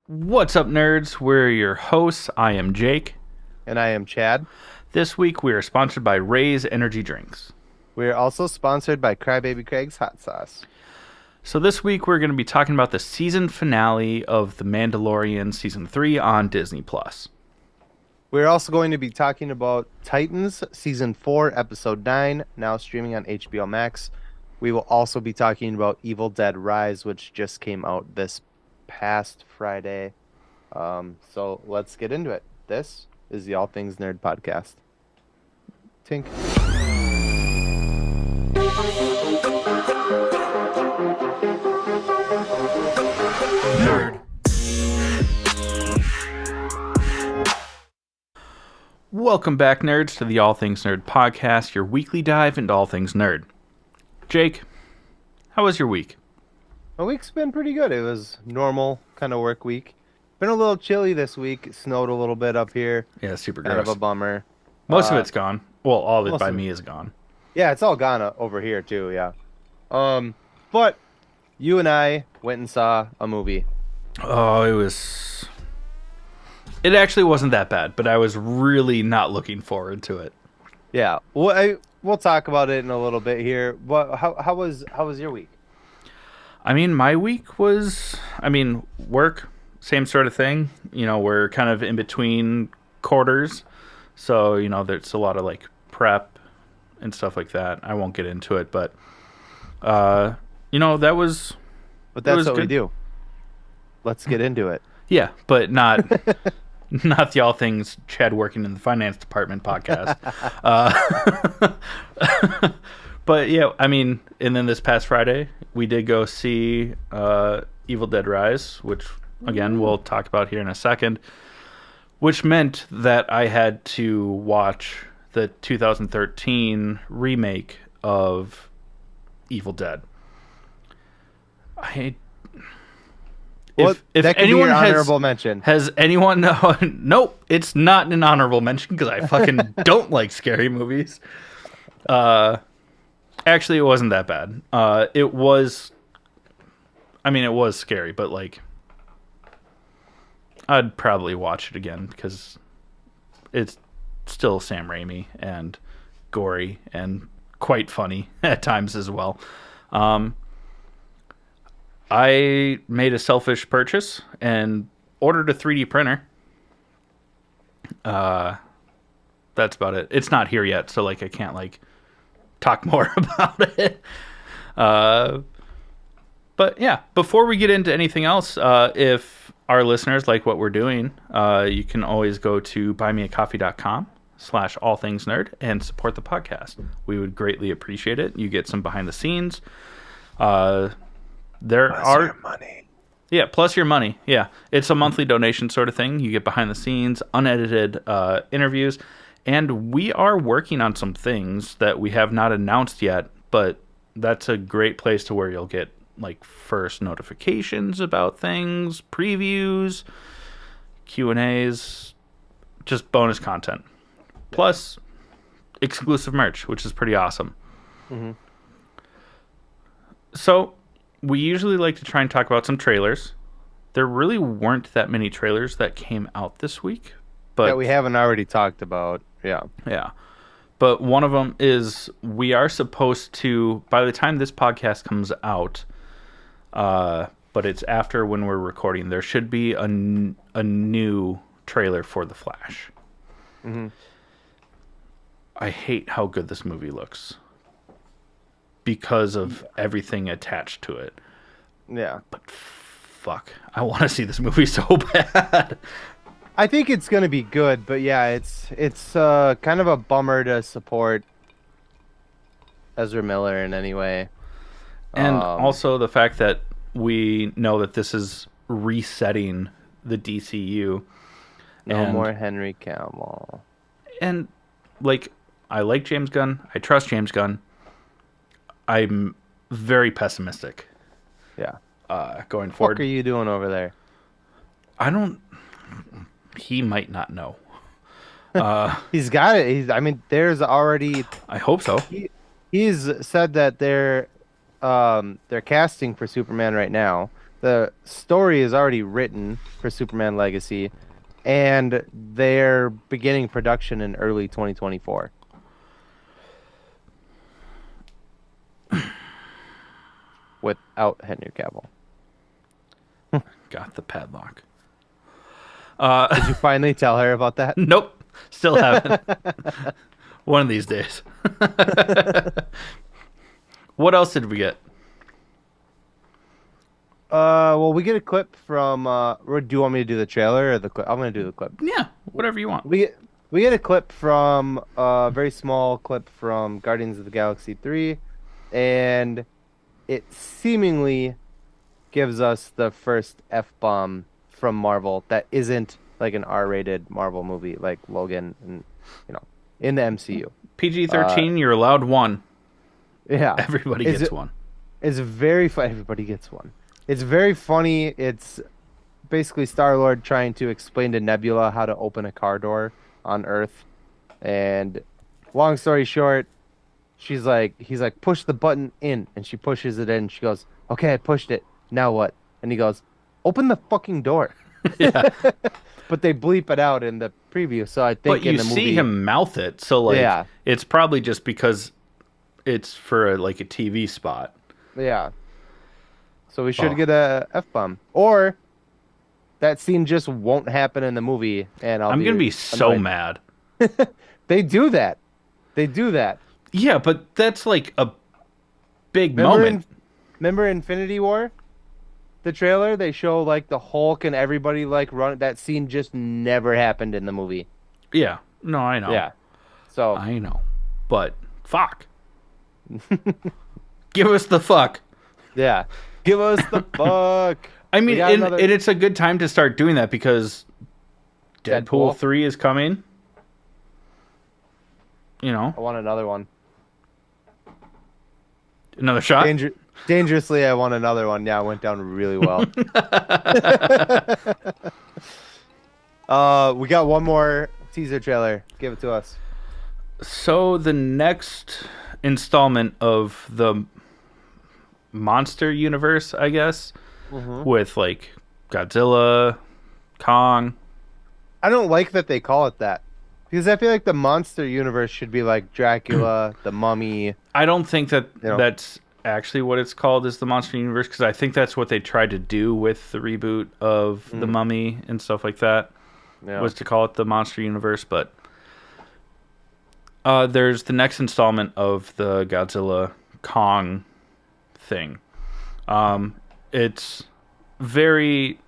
What's up, nerds? We're your hosts. I am Jake. And I am Chad. This week we are sponsored by Ray's Energy Drinks. We are also sponsored by Crybaby Craig's Hot Sauce. So this week we're going to be talking about the season finale of The Mandalorian Season 3 on Disney+. We're also going to be talking about Titans Season 4, Episode 9, now streaming on HBOMax. We will also be talking about Evil Dead Rise, which just came out this past Friday. So let's get into it. This is the All Things Nerd podcast. Tink. Nerd. Welcome back, nerds, to the All Things Nerd podcast, your weekly dive into all things nerd. Jake, how was your week? My week's been pretty good. It was normal kind of work week. Been a little chilly this week. It snowed a little bit up here. Yeah, super Kind gross. of a bummer. Most of it's gone. Well, all of it most by of me is gone. Yeah, it's all gone over here too, yeah. But you and I went and saw a movie. Oh, It actually wasn't that bad, but I was really not looking forward to it. Yeah. We'll talk about it in a little bit here. But how was your week? I mean, my week was, work, same sort of thing. You know, we're kind of in between quarters. So, you know, there's a lot of like prep and stuff like that. I won't get into it, but, that was. But that's what we good. do. Let's get into it. Yeah, but not. Not the All Things Chad working in the finance department podcast. But yeah, I mean, and then this past Friday, we did go see Evil Dead Rise, which, again, we'll talk about here in a second, which meant that I had to watch the 2013 remake of Evil Dead. If that could anyone be your honorable mention. Has anyone nope, it's not an honorable mention because I fucking don't like scary movies. Actually, it wasn't that bad. It was scary, but like I'd probably watch it again because it's still Sam Raimi and gory and quite funny at times as well. I made a selfish purchase and ordered a 3D printer. That's about it. It's not here yet, so like I can't like talk more about it. But yeah, before we get into anything else, if our listeners like what we're doing, you can always go to buymeacoffee.com/allthingsnerd and support the podcast. We would greatly appreciate it. You get some behind the scenes. Your money. Yeah, plus your money. Yeah, it's a monthly donation sort of thing. You get behind the scenes, unedited interviews, and we are working on some things that we have not announced yet, but that's a great place to where you'll get like first notifications about things, previews, Q&As, just bonus content. Plus exclusive merch, which is pretty awesome. Mm-hmm. So we usually like to try and talk about some trailers. There really weren't that many trailers that came out this week, but that we haven't already talked about. Yeah. Yeah. But one of them is we are supposed to, by the time this podcast comes out, but it's after when we're recording, there should be a new trailer for The Flash. Mm-hmm. I hate how good this movie looks because of everything attached to it. Yeah. But fuck, I want to see this movie so bad. I think it's gonna be good, but yeah, it's kind of a bummer to support Ezra Miller in any way. And also the fact that we know that this is resetting the DCU. No more Henry Cavill. And like, I like James Gunn. I trust James Gunn. I'm very pessimistic. Yeah. Going forward. What are you doing over there? He might not know. He's got it. There's already. I hope so. He's said that they're casting for Superman right now. the story is already written for Superman Legacy, and they're beginning production in early 2024. Without Henry Cavill. Got the padlock. Did you finally tell her about that? Nope. Still haven't. One of these days. What else did we get? Well, we get a clip from. Do you want me to do the trailer or the clip? I'm gonna do the clip. Yeah, whatever you want. We get a clip from a very small clip from Guardians of the Galaxy 3, and it seemingly gives us the first F-bomb from Marvel that isn't like an R-rated Marvel movie like Logan and in the MCU. PG-13, you're allowed one. Yeah. Everybody gets one. It's very fun. Everybody gets one. It's very funny. It's basically Star-Lord trying to explain to Nebula how to open a car door on Earth. And long story short, he's like, push the button in. And she pushes it in. She goes, okay, I pushed it. Now what? And he goes, open the fucking door. Yeah. But they bleep it out in the preview. So I think in the movie... But you see him mouth it. So, like, yeah. It's probably just because it's for, a TV spot. Yeah. So we should get a F-bomb. Or that scene just won't happen in the movie, and I'm going to be so mad. They do that. They do that. Yeah, but that's like a big moment. Remember Infinity War? The trailer, they show like the Hulk and everybody like run. That scene just never happened in the movie. Yeah. No, I know. Yeah. So I know. But fuck. Give us the fuck. Yeah. Give us the fuck. I mean, and it's a good time to start doing that because Deadpool 3 is coming. I want another one. Another shot? Dangerously, I want another one. Yeah, it went down really well. We got one more teaser trailer. Give it to us. So the next installment of the monster universe, I guess, with like Godzilla, Kong. I don't like that they call it that. Because I feel like the monster universe should be like Dracula, the Mummy. I don't think that that's actually what it's called, is the monster universe, because I think that's what they tried to do with the reboot of the Mummy and stuff like that, was to call it the monster universe. But there's the next installment of the Godzilla Kong thing. It's very...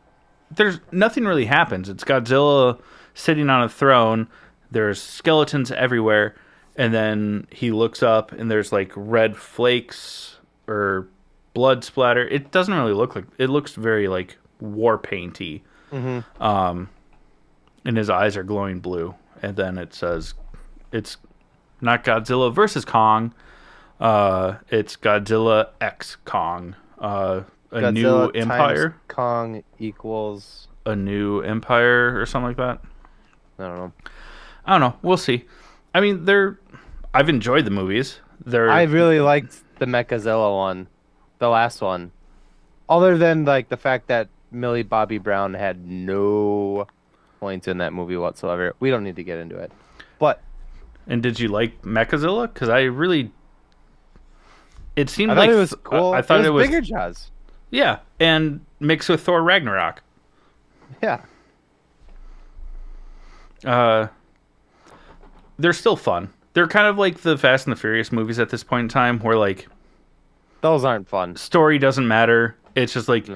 There's nothing really happens. It's Godzilla sitting on a throne. There's skeletons everywhere, and then he looks up, and there's like red flakes or blood splatter. It doesn't really look like... It looks very like war painty. And his eyes are glowing blue. And then it says, it's not Godzilla versus Kong. It's Godzilla X Kong. A Godzilla new empire. Kong equals a new empire or something like that. I don't know. We'll see. I mean, I've enjoyed the movies. I really liked the Mechazilla one, the last one. Other than like the fact that Millie Bobby Brown had no points in that movie whatsoever. We don't need to get into it. And did you like Mechazilla? Because I really... It seemed like... I thought it was cool. I thought it was bigger Jaws. Yeah, and mixed with Thor Ragnarok. Yeah. They're still fun. They're kind of like the Fast and the Furious movies at this point in time, where like... Those aren't fun. Story doesn't matter. It's just like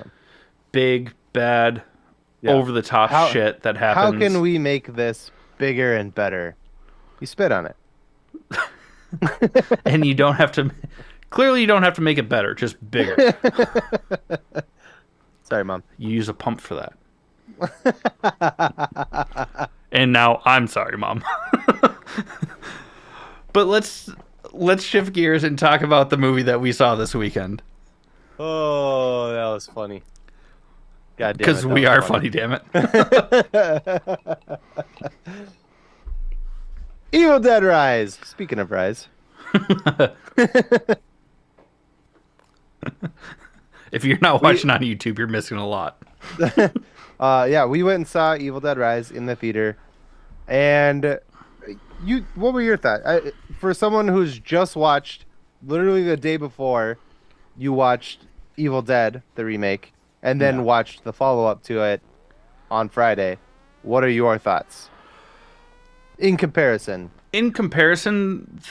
big, bad, over-the-top shit that happens. How can we make this bigger and better? You spit on it. And you don't have to... Clearly, you don't have to make it better, just bigger. Sorry, Mom. You use a pump for that. And now I'm sorry, Mom. But let's shift gears and talk about the movie that we saw this weekend. Oh, that was funny. God damn it. Because we are funny, damn it. Evil Dead Rise. Speaking of Rise. If you're not watching on YouTube, you're missing a lot. Yeah, we went and saw Evil Dead Rise in the theater, and what were your thoughts? For someone who's just watched, literally the day before, you watched Evil Dead, the remake, and then watched the follow-up to it on Friday. What are your thoughts? In comparison,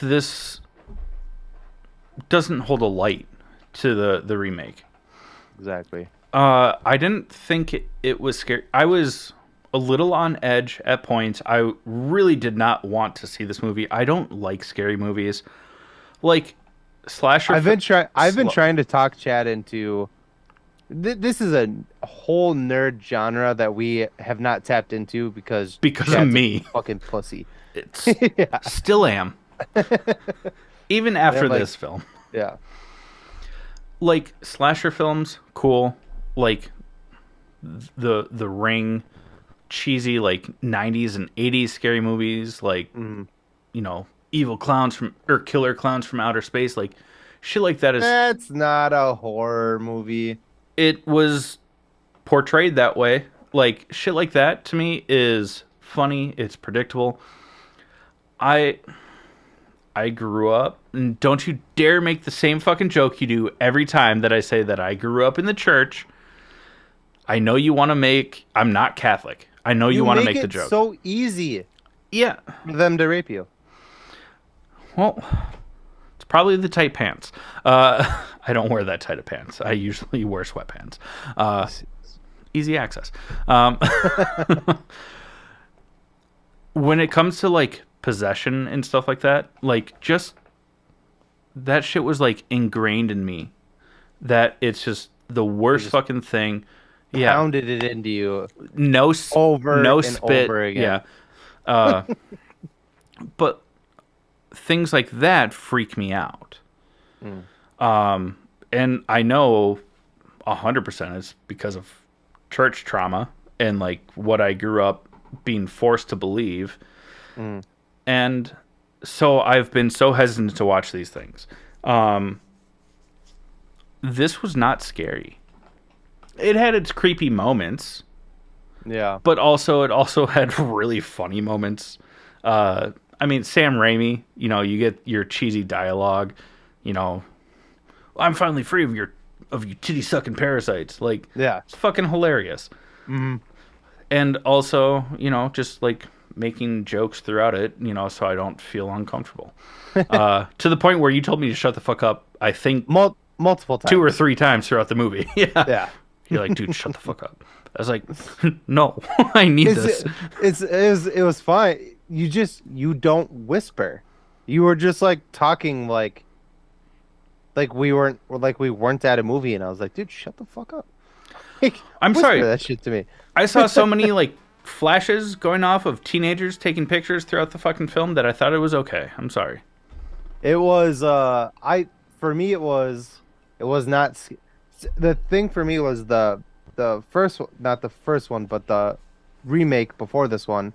this doesn't hold a light to the remake. Exactly. I didn't think it was scary. I was a little on edge at points. I really did not want to see this movie. I don't like scary movies. Like slasher. I've been trying to talk Chad into. This is a whole nerd genre that we have not tapped into because Chad's of me, fucking pussy. It's still am. Even after this film. Yeah. Like slasher films, cool. Like the Ring, cheesy like 90s and 80s scary movies, like evil clowns killer clowns from outer space, like shit like that is. That's not a horror movie. It was portrayed that way. Like shit like that to me is funny. It's predictable. I grew up, and don't you dare make the same fucking joke you do every time that I say that I grew up in the church. I know you want to make. I'm not Catholic. I know you want to make the joke. So easy. Yeah. For them to rape you. Well, it's probably the tight pants. I don't wear that tight of pants. I usually wear sweatpants. Easy access. When it comes to like possession and stuff like that, like just that shit was like ingrained in me. That it's just the worst fucking thing. Yeah, pounded it into you. No spit. Over again. Yeah. But things like that freak me out. And I know 100% is because of church trauma and like what I grew up being forced to believe. And so I've been so hesitant to watch these things. This was not scary. It had its creepy moments. Yeah. But it also had really funny moments. I mean, Sam Raimi, you get your cheesy dialogue, I'm finally free of you titty sucking parasites. Like, yeah, it's fucking hilarious. And also, just like making jokes throughout it, so I don't feel uncomfortable. To the point where you told me to shut the fuck up, I think multiple times. 2 or 3 times throughout the movie. Yeah. You're like, dude, shut the fuck up. I was like, no, I need this. It was fine. You don't whisper. You were just like talking like we weren't at a movie, and I was like, dude, shut the fuck up. I'm sorry. That shit to me. I saw so many like flashes going off of teenagers taking pictures throughout the fucking film that I thought it was okay. I'm sorry. It was for me it was not. The thing for me was the first, not the first one, but the remake before this one,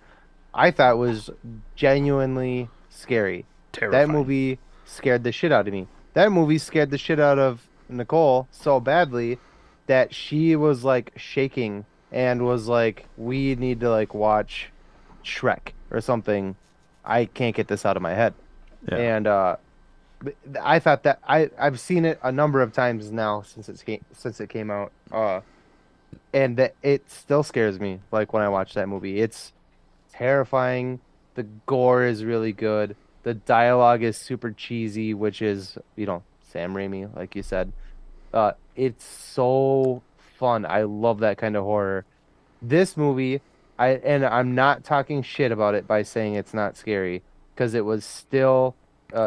I thought was genuinely scary. Terrifying. That movie scared the shit out of me. That movie scared the shit out of Nicole so badly that she was like shaking and was like, we need to like watch Shrek or something. I can't get this out of my head. Yeah. And I thought that I've seen it a number of times now since it came out, and that it still scares me. Like when I watch that movie, it's terrifying. The gore is really good. The dialogue is super cheesy, which is Sam Raimi, like you said. It's so fun. I love that kind of horror. This movie, I'm not talking shit about it by saying it's not scary, because it was still.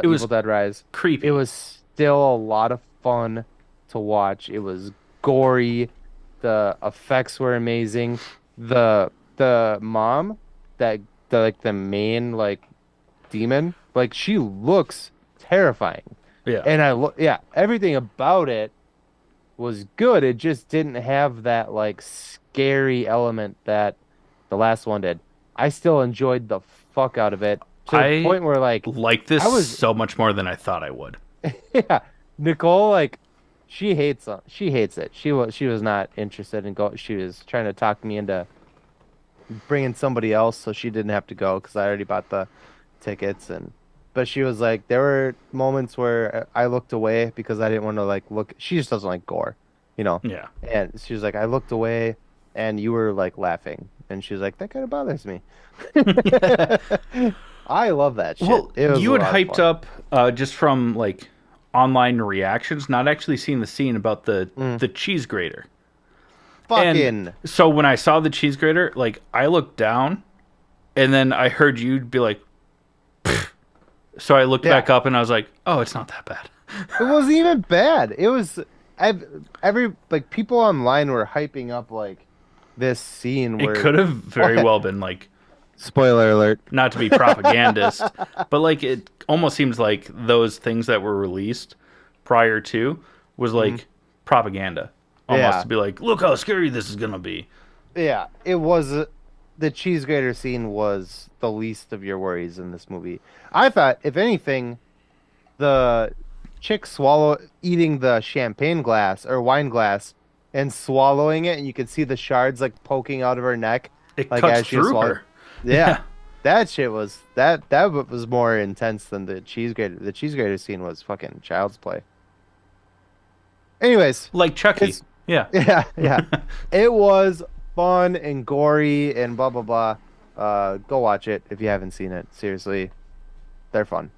Evil Dead Rise. Creepy. It was still a lot of fun to watch. It was gory. The effects were amazing. The mom, the main like demon, like she looks terrifying. Yeah. And everything about it was good. It just didn't have that like scary element that the last one did. I still enjoyed the fuck out of it. To the point where like this so much more than I thought I would. Yeah, Nicole, like She hates it. She was not interested in go. She was trying to talk me into bringing somebody else so she didn't have to go because I already bought the tickets. And but she was like, there were moments where I looked away because I didn't want to like look. She just doesn't like gore, you know. Yeah. And she was like, I looked away and you were like laughing, and she was like, that kind of bothers me. I love that shit. Well, It was a you had lot of hyped fun. up just from like online reactions, not actually seeing the scene about Mm. the cheese grater. And Fucking so when I saw the cheese grater, like I looked down, and then I heard you be like, "Pfft." So I looked yeah. back up, and I was like, oh, it's not that bad. It wasn't even bad. It was every like people online were hyping up like this scene It where could have very well been like, spoiler alert. not to be propagandist, but like it almost seems like those things that were released prior to was like propaganda, almost Yeah. to be like, look how scary this is gonna be. Yeah, it was the cheese grater scene was the least of your worries in this movie. I thought if anything the chick swallow eating the champagne glass or wine glass and swallowing it and you could see the shards like poking out of her neck It like cuts as she was through swallowing. her. Yeah. That shit was that was more intense than the cheese grater. The cheese grater scene was fucking child's play. Anyways, Like Chucky. it's Yeah. yeah. It was fun and gory and blah blah blah. Go watch it if you haven't seen it. Seriously, they're fun.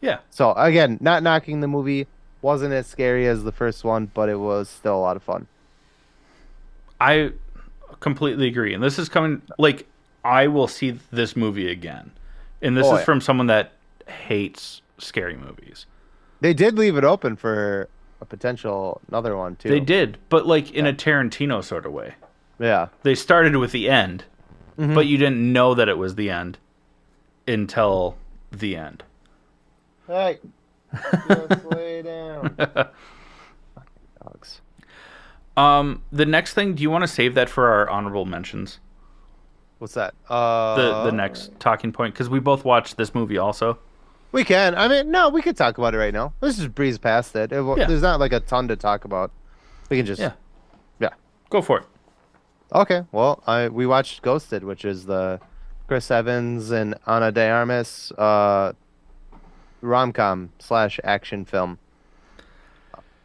Yeah. So again, not knocking the movie, wasn't as scary as the first one, but it was still a lot of fun. I completely agree. And this is coming like I will see this movie again. And this Oh is yeah. from someone that hates scary movies. They did leave it open for a potential another one They too. did, but like in Yeah. a Tarantino sort of way. Yeah. They started with the end, Mhm. but you didn't know that it was the end until the end. Hey, just lay down. Dogs. The next thing, do you want to save that for our honorable mentions? What's that? The next talking point, because we both watched this movie also. We can. I mean, no, we could talk about it right now. Let's just breeze past it. Yeah. There's not like a ton to talk about. We can just, Yeah, yeah. go for it. Okay. Well, we watched Ghosted, which is the Chris Evans and Ana de Armas rom-com slash action film.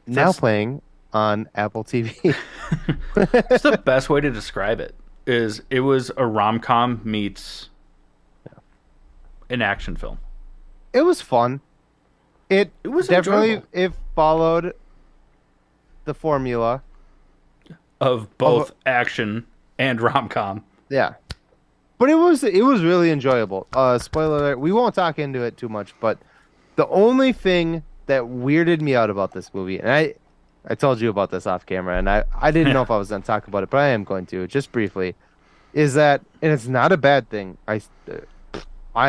Now That's- playing on Apple TV. It's the best way to describe it. Is it was a rom com meets an action film. It was fun. It was definitely enjoyable. it followed the formula. Of both action and rom com. Yeah. But it was really enjoyable. Spoiler alert, we won't talk into it too much, but the only thing that weirded me out about this movie, and I told you about this off camera, and I didn't know if I was going to talk about it, but I am going to, just briefly, is that, and it's not a bad thing, I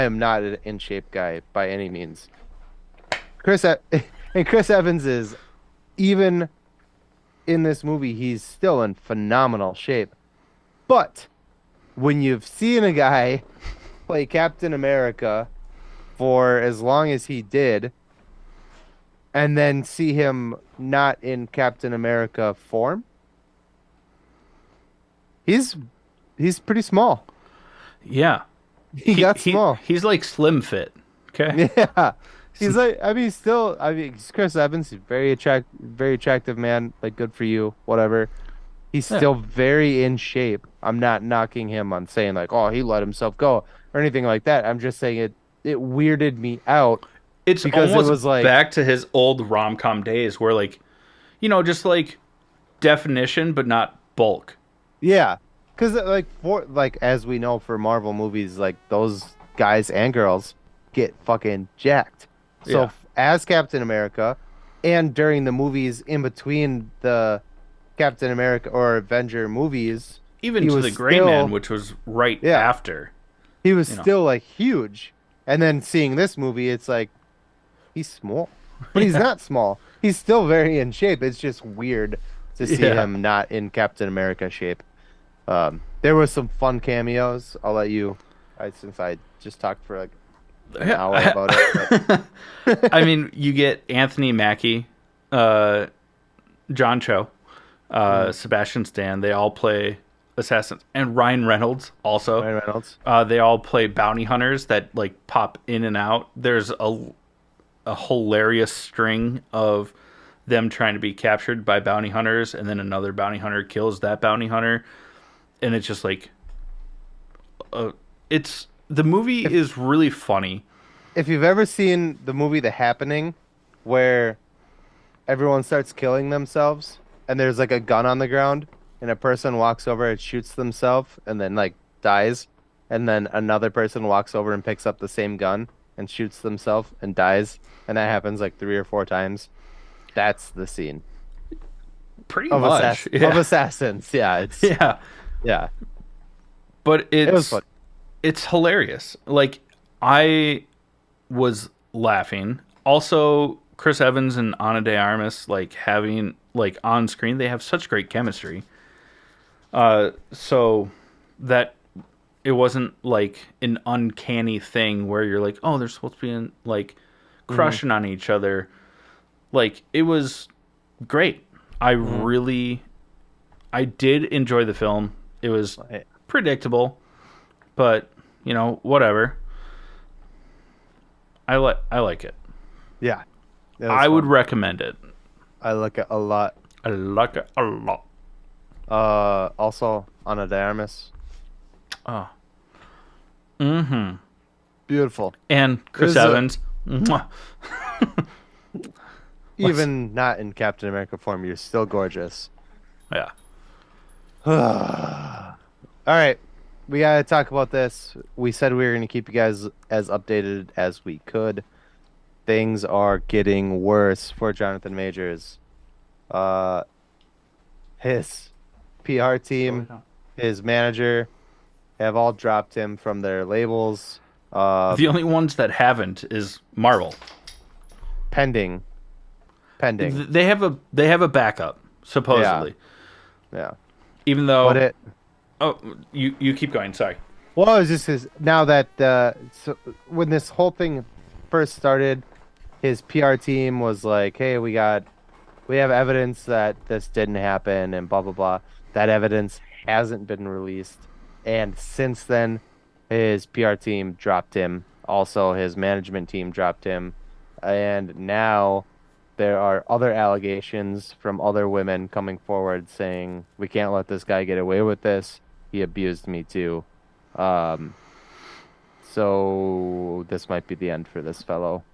am not an in shape guy by any means. And Chris Evans is, even in this movie, he's still in phenomenal shape. But when you've seen a guy play Captain America for as long as he did, and then see him not in Captain America form, he's pretty small. Yeah. He got small. He's like slim fit. Okay. Yeah. He's like, I mean, still, I mean, he's Chris Evans. He's very attractive man. Like, good for you, whatever. He's Yeah. still very in shape. I'm not knocking him on saying like, oh, he let himself go or anything like that. I'm just saying it weirded me out. It's Because it almost was like- back to his old rom com days where like, just like definition but not bulk. Yeah, because like as we know for Marvel movies, like those guys and girls get fucking jacked. So Yeah. as Captain America, and during the movies in between the Captain America or Avenger movies, Even he to was the Gray still- Man, which was right Yeah. after. he was You know. still like huge. And then seeing this movie, it's like he's small, but he's not small. He's still very in shape. It's just weird to see Yeah. him not in Captain America shape. There was some fun cameos. I'll let you, since I just talked for like an hour about it. But I mean, you get Anthony Mackie John Cho, Sebastian Stan, they all play assassins, and Ryan Reynolds also. Ryan Reynolds. They all play bounty hunters that like pop in and out. There's a hilarious string of them trying to be captured by bounty hunters, and then another bounty hunter kills that bounty hunter, and it's just like, it's the movie is really funny. If you've ever seen the movie The Happening, where everyone starts killing themselves, and there's like a gun on the ground, and a person walks over and shoots themselves, and then like dies, and then another person walks over and picks up the same gun and shoots themselves and dies, and that happens like 3 or 4 times. That's the scene Pretty of much. of assassins. Yeah, it's yeah. But It was fun. it's hilarious. Like, I was laughing. Also, Chris Evans and Ana de Armas, like, having, like, on screen, they have such great chemistry. So that it wasn't, like, an uncanny thing where you're like, oh, they're supposed to be, like, crushing on each other. Like, it was great. I did enjoy the film. It was predictable, but, you know, whatever. I like it. Yeah. I would recommend it. I like it a lot. I like it a lot. Also, Ana de Armas. Oh. Mm-hmm. Beautiful. And Chris Evans. Even not in Captain America form, you're still gorgeous. Yeah. All right. We got to talk about this. We said we were going to keep you guys as updated as we could. Things are getting worse for Jonathan Majors. His PR team, his manager have all dropped him from their labels. The only ones that haven't is Marvel. Pending. They have a backup, supposedly. Yeah. Even though But it Oh, you keep going. Sorry. Well, it was just his, now that so when this whole thing first started, his PR team was like, "Hey, we have evidence that this didn't happen," and blah blah blah. That evidence hasn't been released, and since then, his PR team dropped him. Also, his management team dropped him, and now there are other allegations from other women coming forward saying, "We can't let this guy get away with this. He abused me too." So this might be the end for this fellow.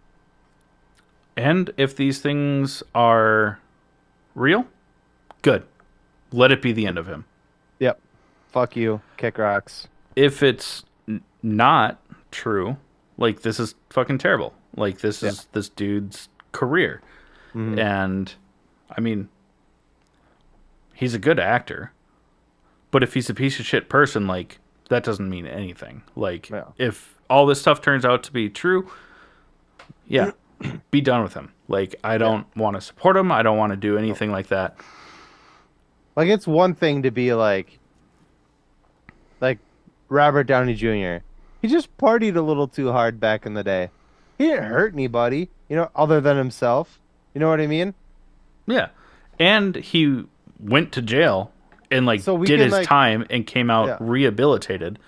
And if these things are real, good. Let it be the end of him. Yep. Fuck you. Kick rocks. If it's not true, like, this is fucking terrible. Like, this is this dude's career. Mm-hmm. And, I mean, he's a good actor. But if he's a piece of shit person, like, that doesn't mean anything. Like, if all this stuff turns out to be true, be done with him. Like, I don't want to support him. I don't want to do anything like that. Like, it's one thing to be like Robert Downey Jr. He just partied a little too hard back in the day. He didn't hurt anybody, other than himself. You know what I mean? Yeah. And he went to jail and, like, did his time and came out rehabilitated.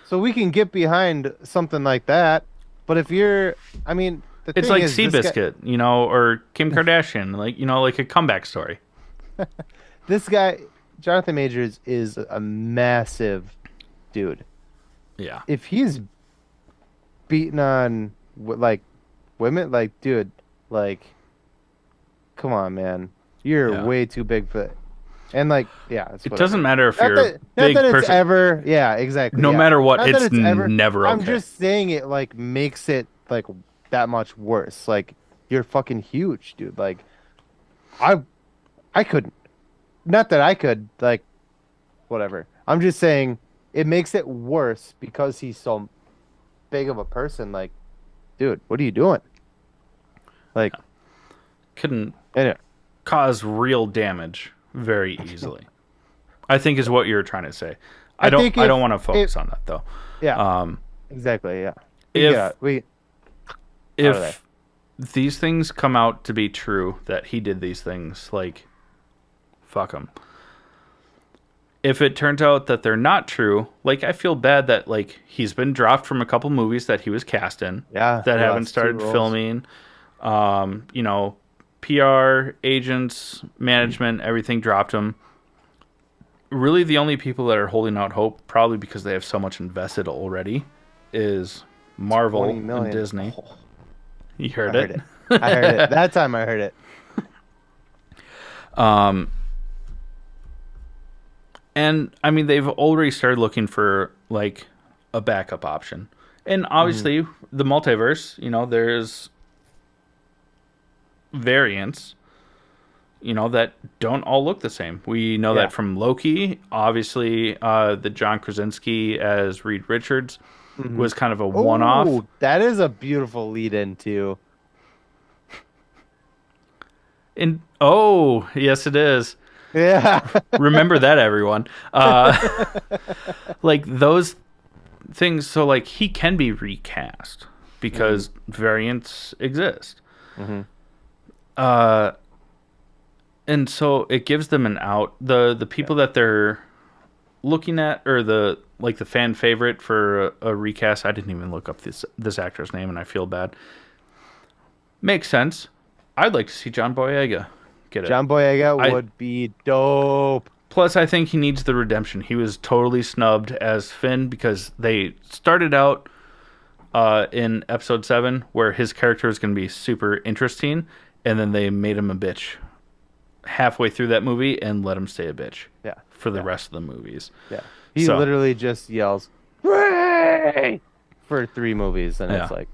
So we can get behind something like that. But if you're, it's like Seabiscuit, or Kim Kardashian, like a comeback story. This guy, Jonathan Majors, is a massive dude. Yeah. If he's beating on women, dude, come on, man, you're way too big for it. And it doesn't matter if you're a big person. Exactly. No matter what, it's never okay. I'm just saying it makes it that much worse. You're fucking huge, dude. I couldn't. Not that I could, whatever. I'm just saying it makes it worse because he's so big of a person. Dude, what are you doing? Couldn't anyway. Cause real damage very easily, I think, is what you're trying to say. I don't want to focus on that, though. Yeah. Exactly. Yeah. If these things come out to be true, that he did these things, fuck them. If it turns out that they're not true, like, I feel bad that, like, he's been dropped from a couple movies that he was cast in. Yeah, That he haven't lost 2 started roles. filming. You know, PR, agents, management, everything dropped him. Really, the only people that are holding out hope, probably because they have so much invested already, is Marvel 20 million. and Disney. Oh, You heard I it? heard it. I heard it. That time I heard it. And I mean, they've already started looking for like a backup option. And obviously, the multiverse, you know, there's variants, you know, that don't all look the same. We know Yeah. that from Loki. Obviously, the John Krasinski as Reed Richards was kind of a one-off. Oh, that is a beautiful lead into. And oh, yes, it is. Yeah. Remember that, everyone. Like those things. So, like, he can be recast because variants exist. And so it gives them an out. The people that they're looking at, or the fan favorite for a recast. I didn't even look up this actor's name, and I feel bad. Makes sense. I'd like to see John Boyega get it. John Boyega would be dope. Plus, I think he needs the redemption. He was totally snubbed as Finn because they started out in episode 7 where his character is going to be super interesting, and then they made him a bitch halfway through that movie and let him stay a bitch for the rest of the movies. Yeah. He literally just yells, "Ray!" for 3 movies, and it's like,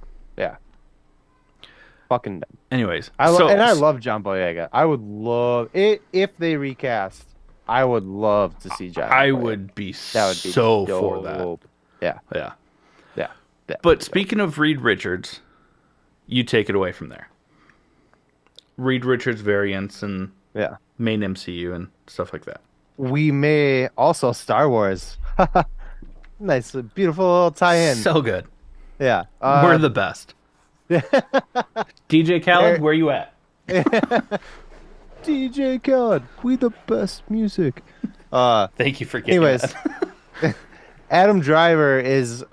fucking dumb. Anyways, I love John Boyega. I would love it if they recast. I would love to see John. I Boyega. would be That would be so dope. for that. Yeah. Yeah. Yeah. But speaking of Reed Richards, you take it away from there. Reed Richards variants and main MCU and stuff like that. We may also Star Wars. Nice, beautiful little tie-in. So good. Yeah. We're the best. DJ Khaled, where you at? DJ Khaled, we the best music. Thank you for getting that. Adam Driver is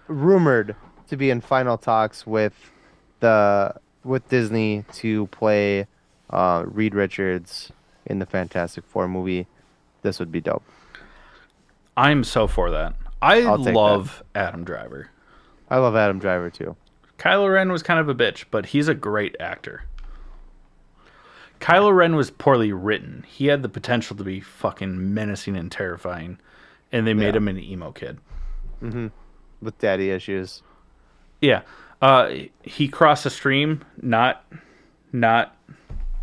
rumored to be in final talks with Disney to play Reed Richards in the Fantastic Four movie. This would be dope. I'm so for that. I I'll take love Adam Driver. I love Adam Driver too. Kylo Ren was kind of a bitch, but he's a great actor. Kylo Ren was poorly written. He had the potential to be fucking menacing and terrifying, and they made him an emo kid. With daddy issues. Yeah. He crossed a stream, not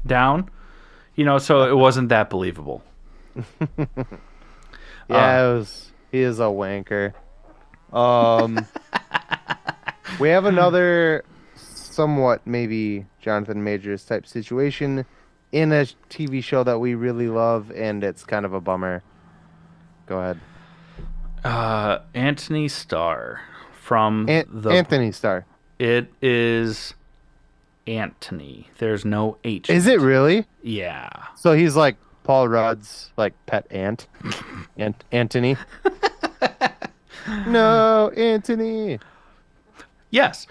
down. You know, so it wasn't that believable. Yeah, he is a wanker. We have another somewhat maybe Jonathan Majors type situation in a TV show that we really love, and it's kind of a bummer. Go ahead. Anthony Starr from Anthony Starr. It is Anthony. There's no H. Is it really? Yeah. So he's like Paul Rudd's like pet ant. Anthony. No, Anthony. Yes.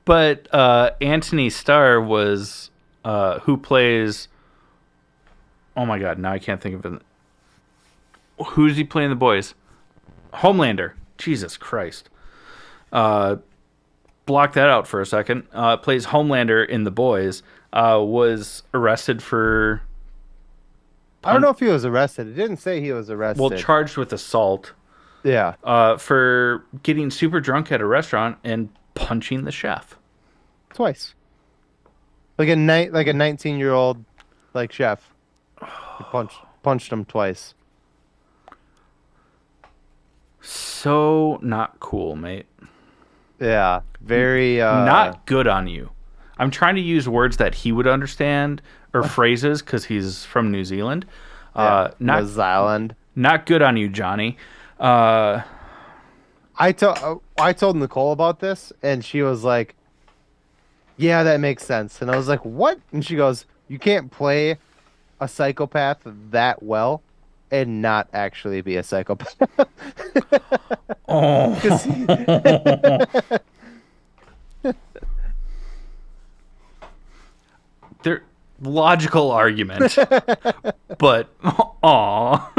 But Anthony Starr was who plays. Oh my God! Now I can't think of it. Who's he playing? The boys. Homelander. Jesus Christ. Block that out for a second. Plays Homelander in The Boys. Was arrested for. I don't know if he was arrested. It didn't say he was arrested. Well, charged with assault. Yeah. For getting super drunk at a restaurant and punching the chef. Twice. Like a 19-year-old like chef. He punched him twice. So not cool, mate. Yeah. Very not good on you. I'm trying to use words that he would understand or phrases because he's from New Zealand. New Zealand. Not good on you, Johnny. I told Nicole about this, and she was like, "Yeah, that makes sense." And I was like, "What?" And she goes, "You can't play a psychopath that well and not actually be a psychopath. Oh. 'Cause They're logical argument, but aw.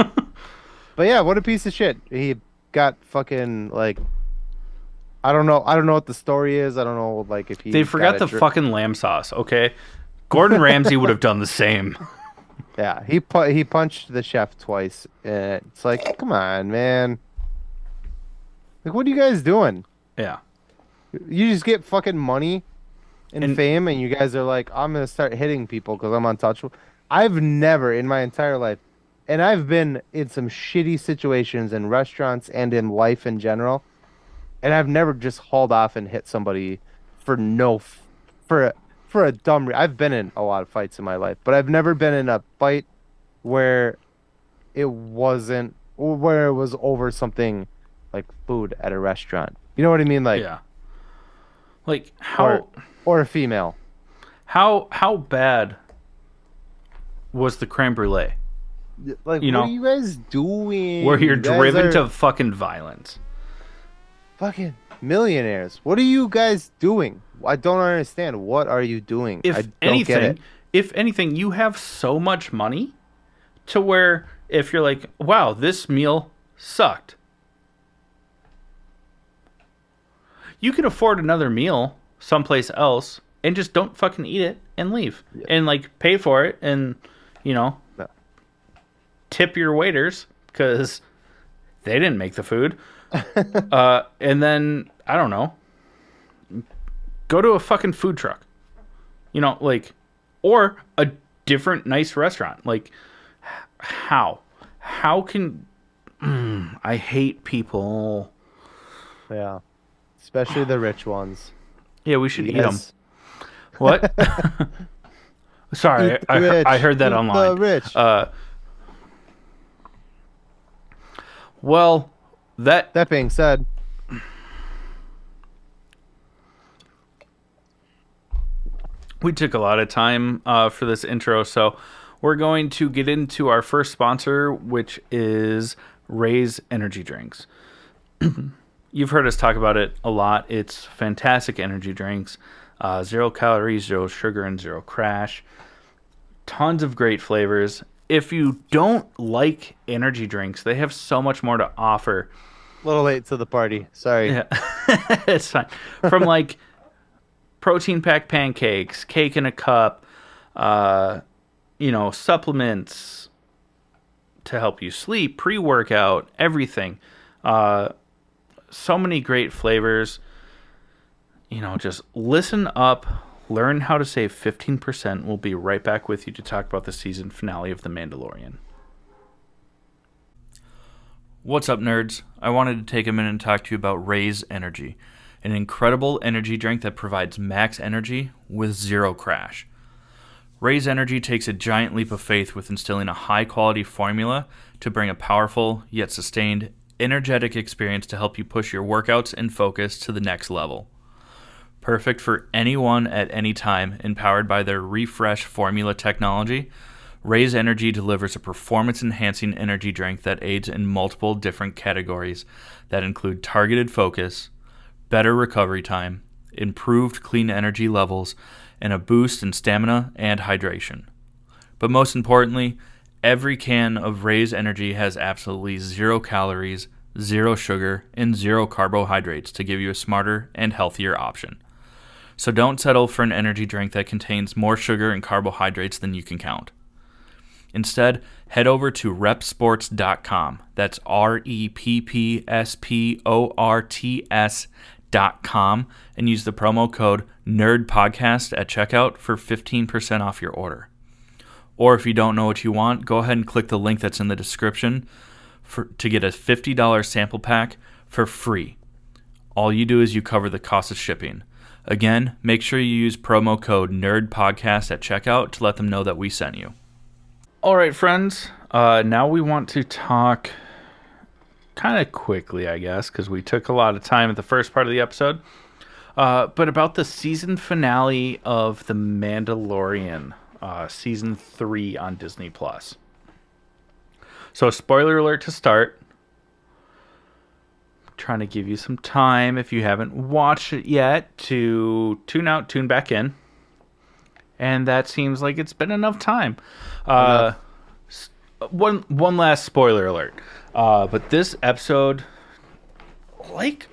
But yeah, what a piece of shit. He got fucking like I don't know what the story is. I don't know like if he They forgot the fucking lamb sauce, okay? Gordon Ramsay would have done the same. Yeah, he punched the chef twice. And it's like, come on, man. Like, what are you guys doing? Yeah. You just get fucking money and And fame, and you guys are like, I'm gonna start hitting people because I'm untouchable. I've never in my entire life, and I've been in some shitty situations in restaurants and in life in general, and I've never just hauled off and hit somebody for no for for a dumb. I've been in a lot of fights in my life, but I've never been in a fight where it wasn't where it was over something like food at a restaurant. You know what I mean? Like, yeah. Like or a female. how bad was the creme brulee? Like, You what know, are you guys doing? where you're You guys driven are to fucking violence. fucking millionaires. What are you guys doing? I don't understand. What are you doing? I don't get it. If anything, you have so much money to where if you're like, wow, this meal sucked, you can afford another meal someplace else and just don't fucking eat it and leave and like pay for it and you know No. tip your waiters because they didn't make the food. And then I don't know, go to a fucking food truck, you know, like, or a different nice restaurant. Like, how can I hate people? Yeah, especially the rich ones. Yeah, we should eat them. Yes. What? Sorry, Eat the rich. I heard that Eat online. the rich. Well, That being said, we took a lot of time for this intro, so we're going to get into our first sponsor, which is Raise Energy Drinks. You've heard us talk about it a lot. It's fantastic energy drinks. 0 calories, 0 sugar, and 0 crash. Tons of great flavors. If you don't like energy drinks, they have so much more to offer. a little late to the party. Sorry. Yeah, it's fine. From like protein packed pancakes, cake in a cup, you know, supplements to help you sleep, pre-workout, everything. So many great flavors. You know, just listen up, learn how to save 15%. We'll be right back with you to talk about the season finale of The Mandalorian. What's up, nerds? I wanted to take a minute and talk to you about Raise Energy, an incredible energy drink that provides max energy with 0 crash. Raise Energy takes a giant leap of faith with instilling a high-quality formula to bring a powerful, yet sustained, energetic experience to help you push your workouts and focus to the next level. Perfect for anyone at any time, and powered by their refresh formula technology, Raise Energy delivers a performance-enhancing energy drink that aids in multiple different categories that include targeted focus, better recovery time, improved clean energy levels, and a boost in stamina and hydration. But most importantly, every can of Raise Energy has absolutely 0 calories, 0 sugar, and 0 carbohydrates to give you a smarter and healthier option. So don't settle for an energy drink that contains more sugar and carbohydrates than you can count. Instead, head over to repsports.com. That's REPPSPORTS.com and use the promo code NERDPODCAST at checkout for 15% off your order. Or if you don't know what you want, go ahead and click the link that's in the description to get a $50 sample pack for free. All you do is you cover the cost of shipping. Again, make sure you use promo code NERDPODCAST at checkout to let them know that we sent you. All right, friends. Now we want to talk kind of quickly, I guess, because we took a lot of time at the first part of the episode, but about the season finale of The Mandalorian. season 3 on Disney Plus. So, spoiler alert to start. Trying to give you some time, if you haven't watched it yet, to tune out, tune back in. And that seems like it's been enough time. One last spoiler alert. But this episode, like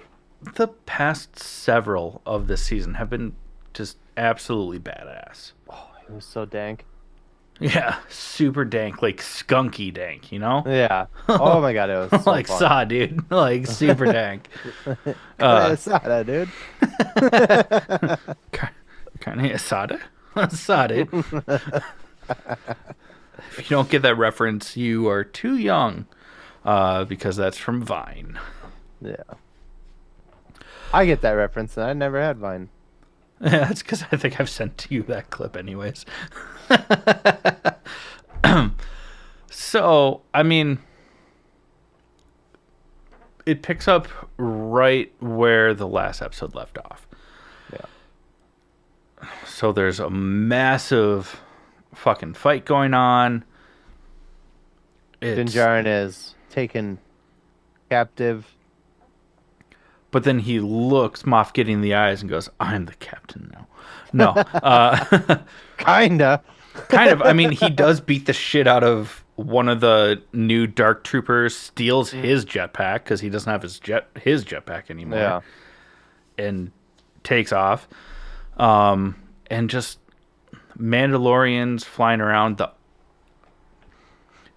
the past several of this season, have been just absolutely badass. Oh, it was so dank. Yeah, super dank, like skunky dank, you know? Yeah. Oh my god, it was so like fun. Saw, dude. Like super dank. Asada, dude. Kind of Asada? Saw, dude. If you don't get that reference, you are too young, because that's from Vine. Yeah. I get that reference, and I never had Vine. Yeah, that's because I think I've sent to you that clip anyways. So, I mean, it picks up right where the last episode left off. Yeah. So there's a massive fucking fight going on. Din Djarin is taken captive. But then he looks Moff Gideon in the eyes and goes, "I'm the captain now." No. Kinda. Kind of. I mean, he does beat the shit out of one of the new Dark Troopers, steals his jetpack because he doesn't have his jetpack anymore. Yeah. And takes off. And just Mandalorians flying around.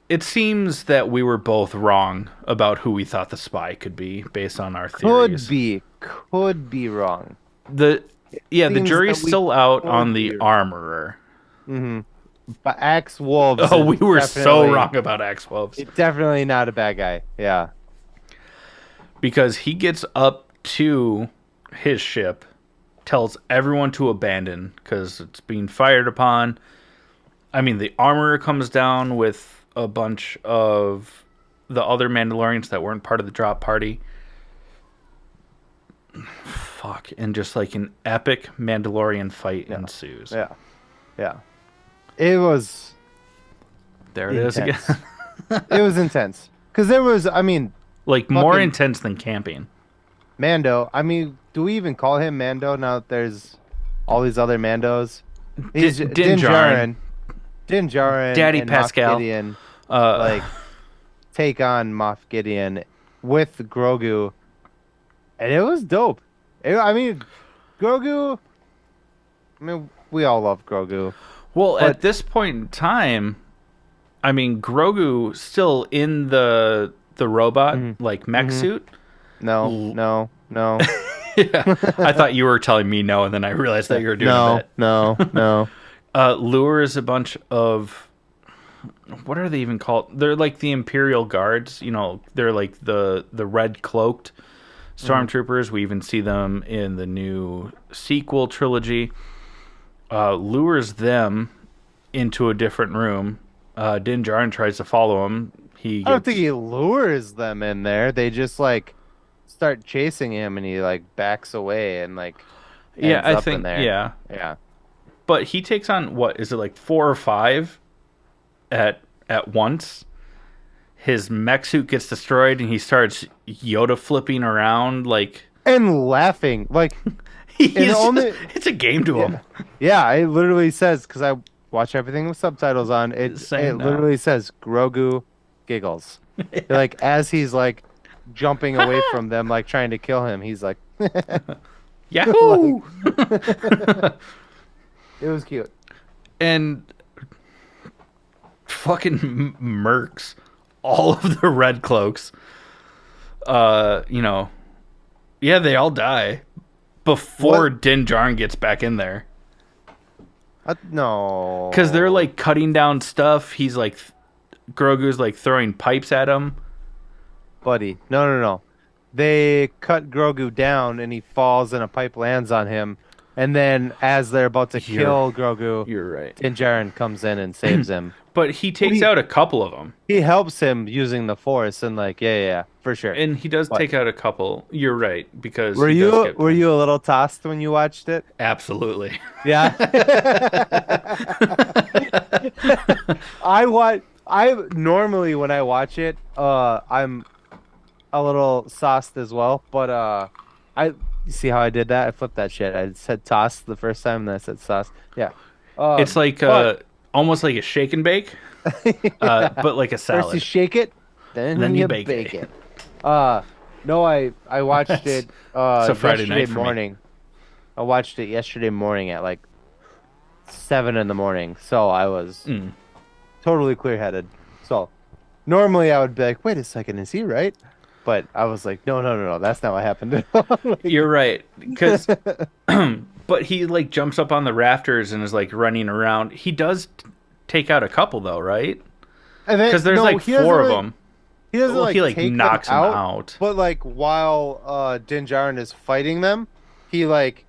It seems that we were both wrong about who we thought the spy could be based on our theories. Could be wrong. The jury's still out on the armorer. Mm-hmm. But Axe Wolves. Oh, we were so wrong about Axe Wolves. It's definitely not a bad guy. Yeah. Because he gets up to his ship, tells everyone to abandon because it's being fired upon. I mean, the armorer comes down with a bunch of the other Mandalorians that weren't part of the drop party. Fuck. And just like an epic Mandalorian fight ensues. Yeah. Yeah. It was... There it intense. is again. It was intense. Because there was, I mean... Like, more intense than camping. Mando. I mean, do we even call him Mando now that there's all these other Mandos? He's Din Djarin. Din Djarin Daddy and Pascal. Moff Gideon, take on Moff Gideon with Grogu. And it was dope. Grogu... I mean, we all love Grogu. Well, at this point in time, I mean, Grogu still in the robot, mech suit. No. Yeah. I thought you were telling me no, and then I realized that you were doing that. No. Lures a bunch of... What are they even called? They're like the Imperial Guards. You know, they're like the red-cloaked stormtroopers. We even see them in the new sequel trilogy. Lures them into a different room. Din Djarin tries to follow him. I don't think he lures them in there. They just start chasing him, and he backs away and ends up in there. Yeah. But he takes on what is it 4 or 5 at once. His mech suit gets destroyed, and he starts Yoda flipping around and laughing it's a game to him. Yeah, it literally says, because I watch everything with subtitles on. It literally says Grogu giggles. As he's jumping away from them, trying to kill him, he's like, Yahoo! It was cute. And fucking murks all of the red cloaks. Yeah, they all die before Din Djarin gets back in there. No. Because they're cutting down stuff. He's Grogu's throwing pipes at him. Buddy, no. They cut Grogu down, and he falls, and a pipe lands on him. And then, as they're about to kill Grogu, You're right. Din Djarin comes in and saves him. But he takes out a couple of them. He helps him using the Force, and yeah, for sure. And he does take out a couple. You're right, because were you a little tossed when you watched it? Absolutely. Yeah. I normally when I watch it, I'm a little sauced as well, but I see how I did that? I flipped that shit. I said toss the first time, and then I said sauce. Yeah. It's like almost like a shake and bake, but like a salad. First you shake it, then you bake it. No, I watched it Friday night morning. I watched it yesterday morning at like 7 a.m. So I was totally clear-headed. So normally I would be like, wait a second, is he right? But I was like, no, that's not what happened. You're right, because but he like jumps up on the rafters and is like running around. He does take out a couple though, right? Because there's like 4 of them. He doesn't he like knocks them out. But like while Din Djarin is fighting them, he like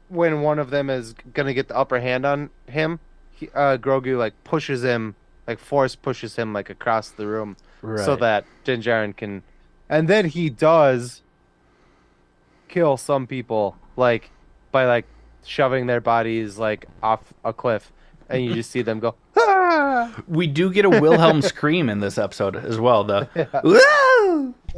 when one of them is gonna get the upper hand on him, Grogu like pushes him, like Force pushes him like across the room, so that Din Djarin can, and then he does kill some people like by like shoving their bodies like off a cliff, and you just see them go. Ah! We do get a Wilhelm scream in this episode as well, though.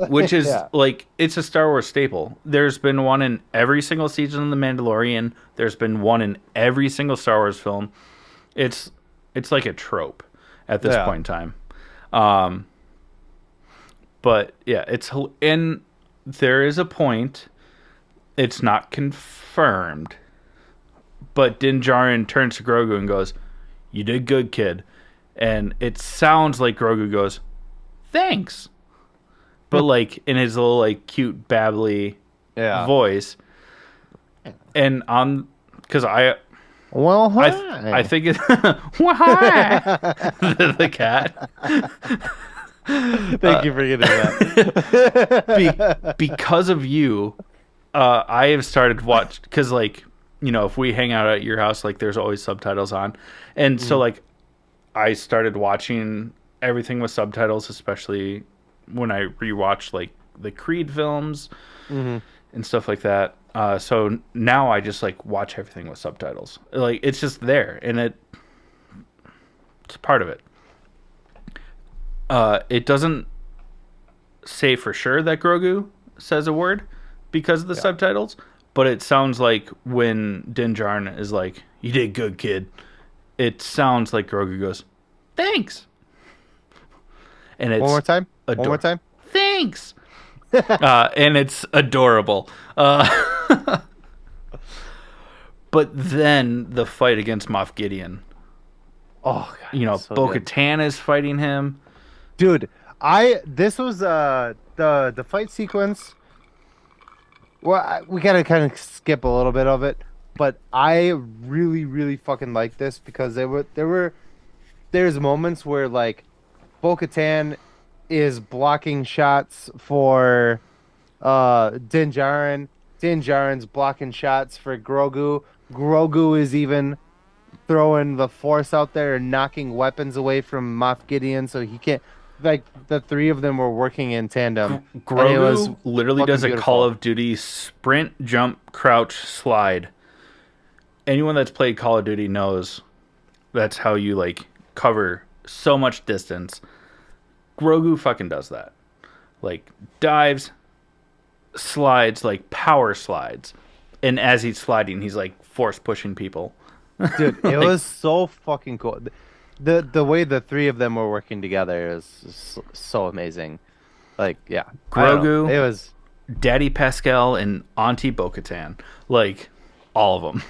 Which is like, it's a Star Wars staple. There's been one in every single season of The Mandalorian. There's been one in every single Star Wars film. It's like a trope at this point in time. But yeah, and there is a point, it's not confirmed, but Din Djarin turns to Grogu and goes, "You did good, kid." And it sounds like Grogu goes, "Thanks." But like in his little like cute babbly voice. And because I think it's the cat. Thank you for getting that. Because of you, I have started watch because like, you know, if we hang out at your house, like there's always subtitles on, and so like I started watching everything with subtitles, especially when I rewatch like the Creed films and stuff like that. So now I just like watch everything with subtitles. Like it's just there, and it's part of it. It doesn't say for sure that Grogu says a word because of the subtitles, but it sounds like when Din Djarin is like, "You did good, kid," it sounds like Grogu goes, "Thanks." And it's One more time. Thanks. And it's adorable. But then the fight against Moff Gideon. Oh, God, you know, so Bo-Katan is fighting him. Dude, this was the fight sequence. Well, we gotta kind of skip a little bit of it, but I really, really fucking like this because there's moments where like Bo-Katan is blocking shots for Din Djarin. Din Djarin's blocking shots for Grogu. Grogu is even throwing the Force out there and knocking weapons away from Moff Gideon, so he can't. Like the 3 of them were working in tandem. Grogu literally does a Call of Duty sprint, jump, crouch, slide. Anyone that's played Call of Duty knows that's how you like cover so much distance. Grogu fucking does that. Like dives, slides, like power slides. And as he's sliding, he's like force pushing people. Dude, it was so fucking cool. The way the 3 of them were working together is so amazing. Like, yeah. Grogu, it was Daddy Pascal, and Auntie Bo-Katan. Like, all of them.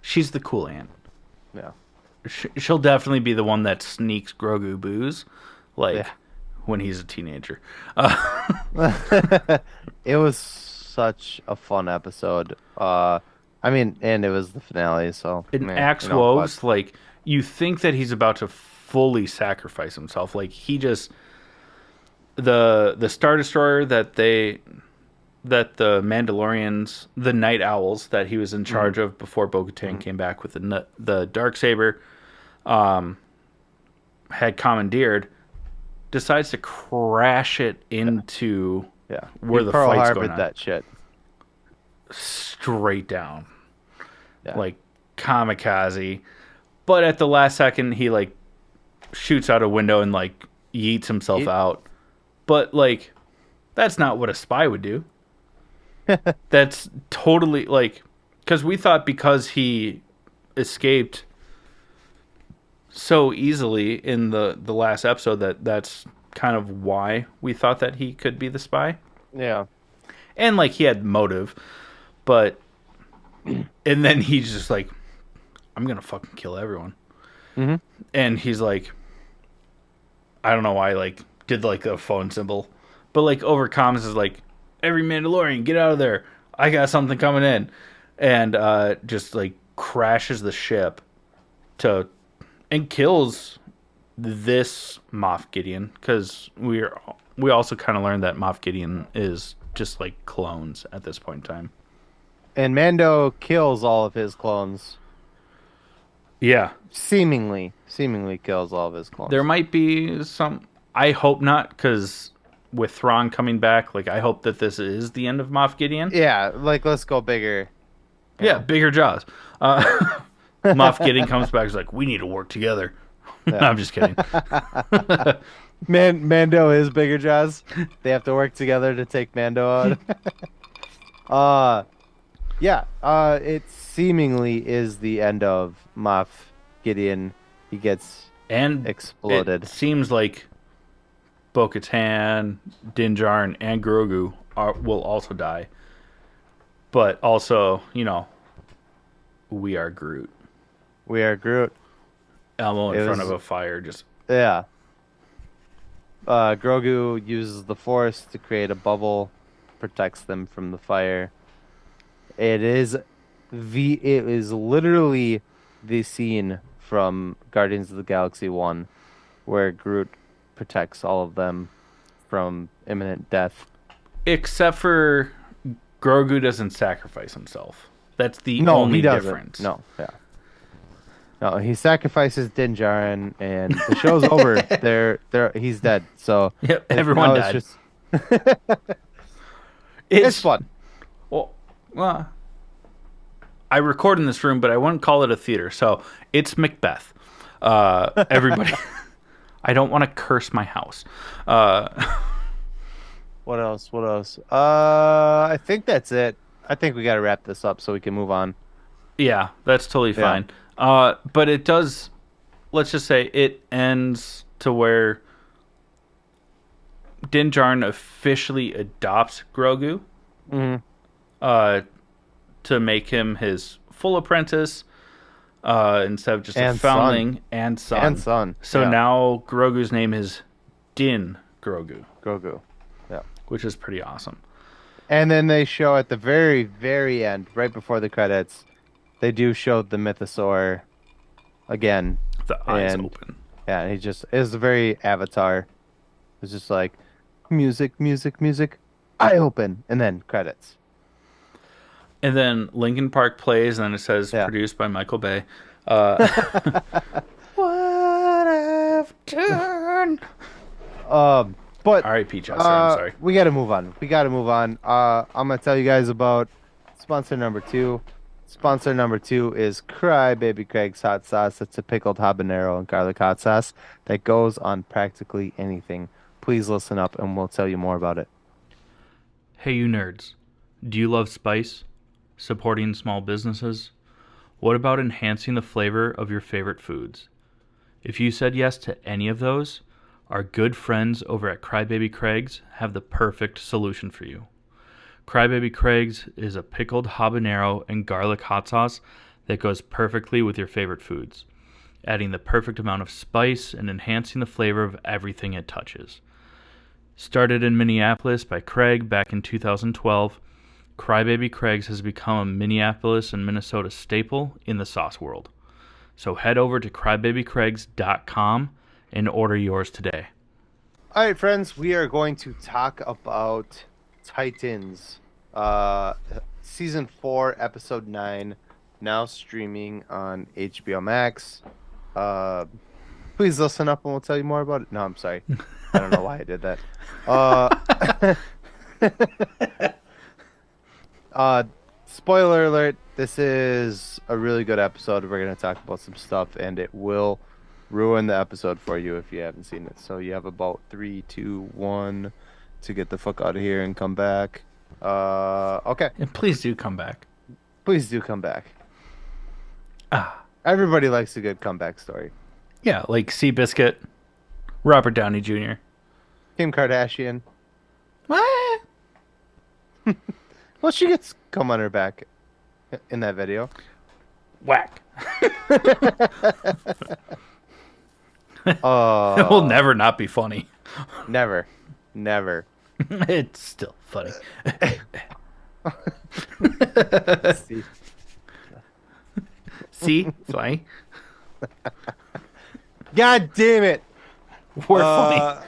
She's the cool aunt. Yeah. She'll definitely be the one that sneaks Grogu booze. Like, when he's a teenager. It was such a fun episode. I mean, and it was the finale, so... In Axe Woves, like... You think that he's about to fully sacrifice himself. Like, he just... The Star Destroyer that the Mandalorians, the Night Owls that he was in charge of before Bo-Katan came back with the Darksaber, had commandeered, decides to crash it into where the Pearl fight's Harbored going on. that shit. Straight down. Yeah. Like kamikaze. But at the last second, he like shoots out a window and like yeets himself out. But like, that's not what a spy would do. That's totally like, because we thought because he escaped so easily in the last episode that's kind of why we thought that he could be the spy. Yeah. And like he had motive, but and then he's just like, I'm gonna fucking kill everyone. Mm-hmm. And he's like, I don't know why, like did like the phone symbol, but like over comms is like, every Mandalorian get out of there, I got something coming in, and just like crashes the ship and kills this Moff Gideon, because we also kind of learned that Moff Gideon is just like clones at this point in time. And Mando kills all of his clones. Yeah. Seemingly kills all of his clones. There might be some... I hope not, because with Thrawn coming back, like, I hope that this is the end of Moff Gideon. Yeah, like, let's go bigger. Yeah, bigger jaws. Moff Gideon comes back, he's like, we need to work together. Yeah. No, I'm just kidding. Mando is bigger jaws. They have to work together to take Mando out. It seemingly is the end of Moff Gideon. He gets exploded. It seems like Bo-Katan, Din Djarin, and Grogu will also die. But also, you know, we are Groot. We are Groot. Elmo in front of a fire, just... Yeah. Grogu uses the Force to create a bubble, protects them from the fire. It is literally the scene from Guardians of the Galaxy 1 where Groot protects all of them from imminent death. Except for Grogu doesn't sacrifice himself. That's the only difference. No, he sacrifices Din Djarin, and the show's over. He's dead. So yep, everyone died. It's fun. Well, I record in this room, but I wouldn't call it a theater. So it's Macbeth. Everybody, I don't want to curse my house. What else? I think that's it. I think we got to wrap this up so we can move on. Yeah, that's totally fine. But it does, let's just say it ends to where Din Djarin officially adopts Grogu to make him his full apprentice instead of just a foundling and son. So now Grogu's name is Din Grogu. Which is pretty awesome. And then they show at the very, very end, right before the credits, they do show the mythosaur again. The eyes open. Yeah, and it's very Avatar. It's just like, music, eye open, and then credits. And then Linkin Park plays, and then it says produced by Michael Bay. What I've done. But R.I.P. Chester, I'm sorry. We got to move on. I'm going to tell you guys about sponsor number 2. Sponsor number 2 is Cry Baby Craig's Hot Sauce. It's a pickled habanero and garlic hot sauce that goes on practically anything. Please listen up and we'll tell you more about it. Hey, you nerds. Do you love spice? Supporting small businesses? What about enhancing the flavor of your favorite foods? If you said yes to any of those, our good friends over at Crybaby Craig's have the perfect solution for you. Crybaby Craig's is a pickled habanero and garlic hot sauce that goes perfectly with your favorite foods, adding the perfect amount of spice and enhancing the flavor of everything it touches. Started in Minneapolis by Craig back in 2012, Crybaby Craig's has become a Minneapolis and Minnesota staple in the sauce world. So head over to crybabycraigs.com and order yours today. All right, friends, we are going to talk about Titans, season 4, episode 9, now streaming on HBO Max. Please listen up and we'll tell you more about it. No, I'm sorry. I don't know why I did that. Uh, uh, spoiler alert. This is a really good episode. We're going to talk about some stuff, and it will ruin the episode for you if you haven't seen it. So you have about 3, 2, 1 to get the fuck out of here and come back. Okay. And please do come back. Please do come back. Ah, Everybody likes a good comeback story. yeah, like Seabiscuit, Robert Downey Jr. Kim Kardashian. What? Well, she gets cum on her back in that video. Whack. It Oh, will never not be funny. never. Never. It's still funny. See. See? Funny. God damn it. We're funny.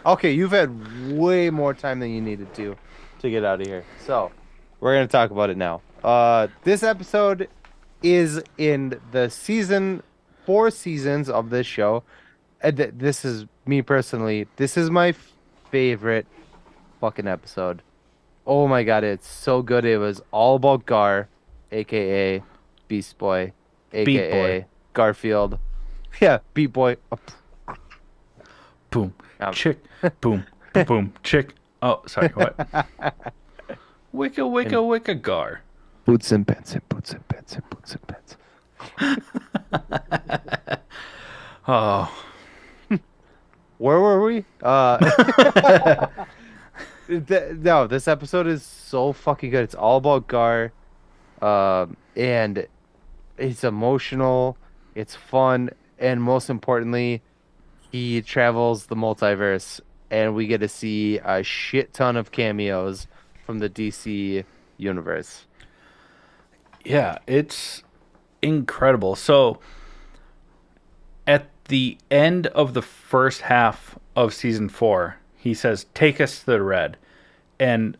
Okay, you've had way more time than you needed to get out of here. So, we're going to talk about it now. This episode is in the 4 seasons of this show. And this is me personally. This is my favorite fucking episode. Oh my god, it's so good. It was all about Gar, aka Beast Boy, aka Beat Boy. Garfield. Yeah, Beat Boy. Boom. Um, Chick. Boom. Boom. Chick. Oh, sorry. What? Wicca, wicca, wicca, gar. Boots and pants and boots and pants and boots and pants. Oh. Where were we? No, this episode is so fucking good. It's all about Gar, and it's emotional, it's fun, and most importantly, he travels the multiverse, and we get to see a shit ton of cameos from the DC universe. Yeah, it's incredible. So, at the end of the first half of season 4, he says, "Take us to the red." And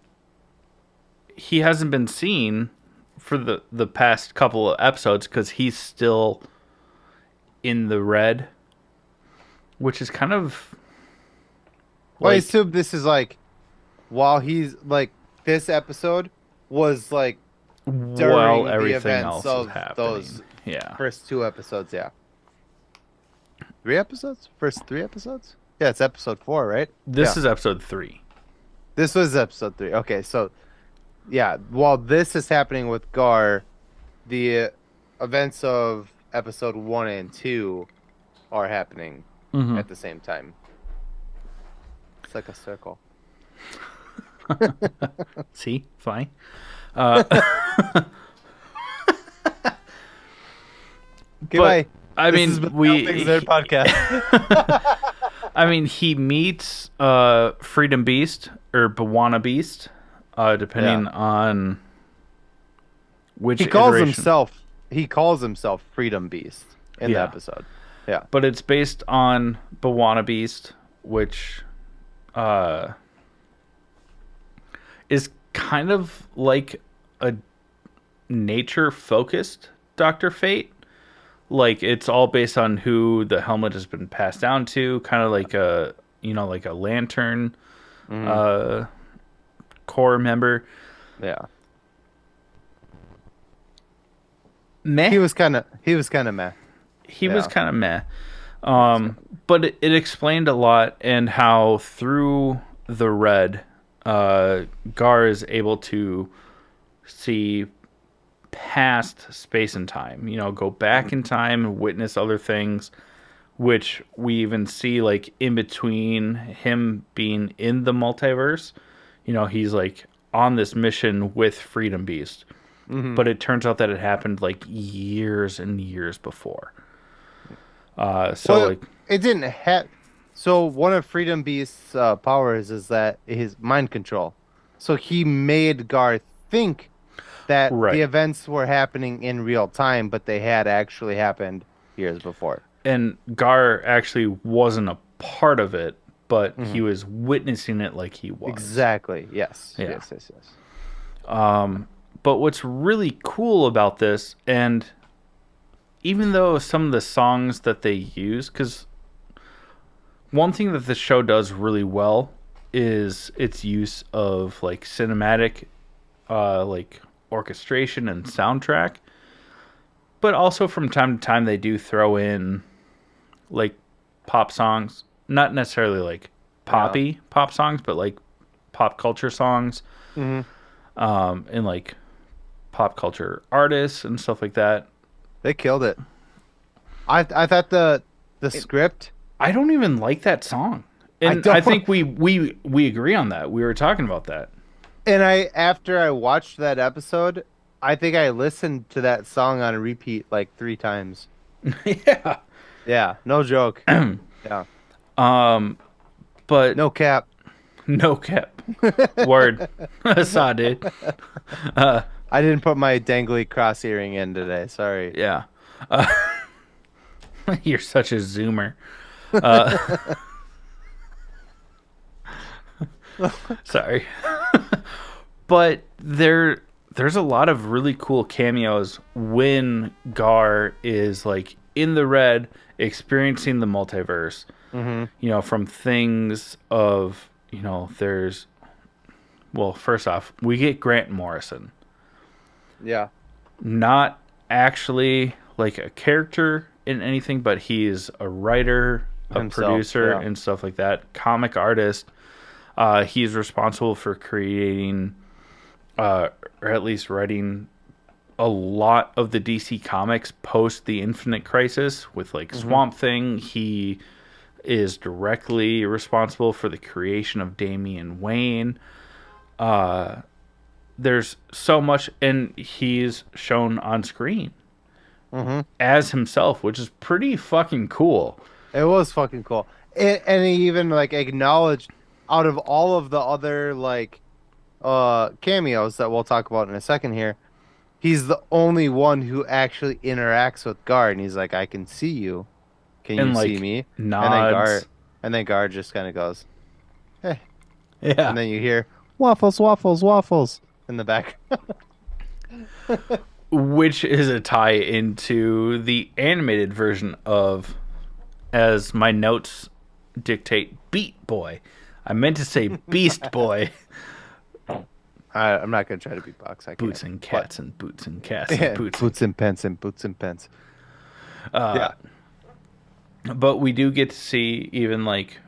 he hasn't been seen for the past couple of episodes because he's still in the red, which is kind of Well, I like, assume this is like, while he's like, this episode was like during while the everything events else is of happening. those Yeah. first 2 episodes, yeah. 3 episodes? First 3 episodes? Yeah, it's episode 4, right? This Yeah. is episode 3. This was episode 3. Okay, so yeah, while this is happening with Gar, the events of episode 1 and 2 are happening Mhm. at the same time. It's like a circle. See? Fine. Uh, Goodbye. I This mean, has been the All Things Nerd podcast. I mean, he meets Freedom Beast or Bawana Beast, depending on which He calls iteration. himself Freedom Beast in the Yeah. episode. Yeah. But it's based on Bawana Beast, which is kind of like a nature-focused Dr. Fate. Like, it's all based on who the helmet has been passed down to, kind of like like a lantern core member. Yeah. Meh. He was kind of meh. He was kind of meh. But it explained a lot, and how through the red, Gar is able to see past space and time. Go back in time and witness other things, which we even see like in between him being in the multiverse. He's like on this mission with Freedom Beast, but it turns out that it happened like years and years before. Well, it didn't have. So one of Freedom Beast's powers is that his mind control. So he made Gar think that Right. the events were happening in real time, but they had actually happened years before. And Gar actually wasn't a part of it, but he was witnessing it like he was. Exactly. Yes. Yeah. Yes. But what's really cool about this, and even though some of the songs that they use, because one thing that the show does really well is its use of like cinematic, like orchestration and soundtrack, but also from time to time they do throw in like pop songs, not necessarily like poppy pop songs, but like pop culture songs, and like pop culture artists and stuff like that. They killed it. I thought the script. I don't even like that song, and I think we agree on that. We were talking about that. And after I watched that episode, I think I listened to that song on repeat like 3 times. Yeah. Yeah, no joke. Yeah. But no cap. No cap. Word. Saw, dude. I didn't put my dangly cross earring in today. Sorry. Yeah. You're such a zoomer. Sorry. But there's a lot of really cool cameos when Gar is like in the red, experiencing the multiverse. You know, from things of, you know, first off, we get Grant Morrison. Yeah. Not actually like a character in anything, but he is a writer, a producer, and stuff like that. Comic artist. He's responsible for creating, or at least writing, a lot of the DC comics post the Infinite Crisis with like Swamp Thing. He is directly responsible for the creation of Damian Wayne. There's so much, and he's shown on screen as himself, which is pretty fucking cool. It was fucking cool. And he even like acknowledged, out of all of the other like cameos that we'll talk about in a second here, he's the only one who actually interacts with Gar, and he's like, I can see you. Can you see me? Nods. And then Gar just kind of goes, hey. Yeah. And then you hear waffles, waffles, waffles in the back. Which is a tie into the animated version of, as my notes dictate, Beat Boy. I meant to say Beast Boy. I'm not going to try to beatbox. Boots and cats and boots and cats and boots. Boots and pants and boots and pants. Yeah. But we do get to see even like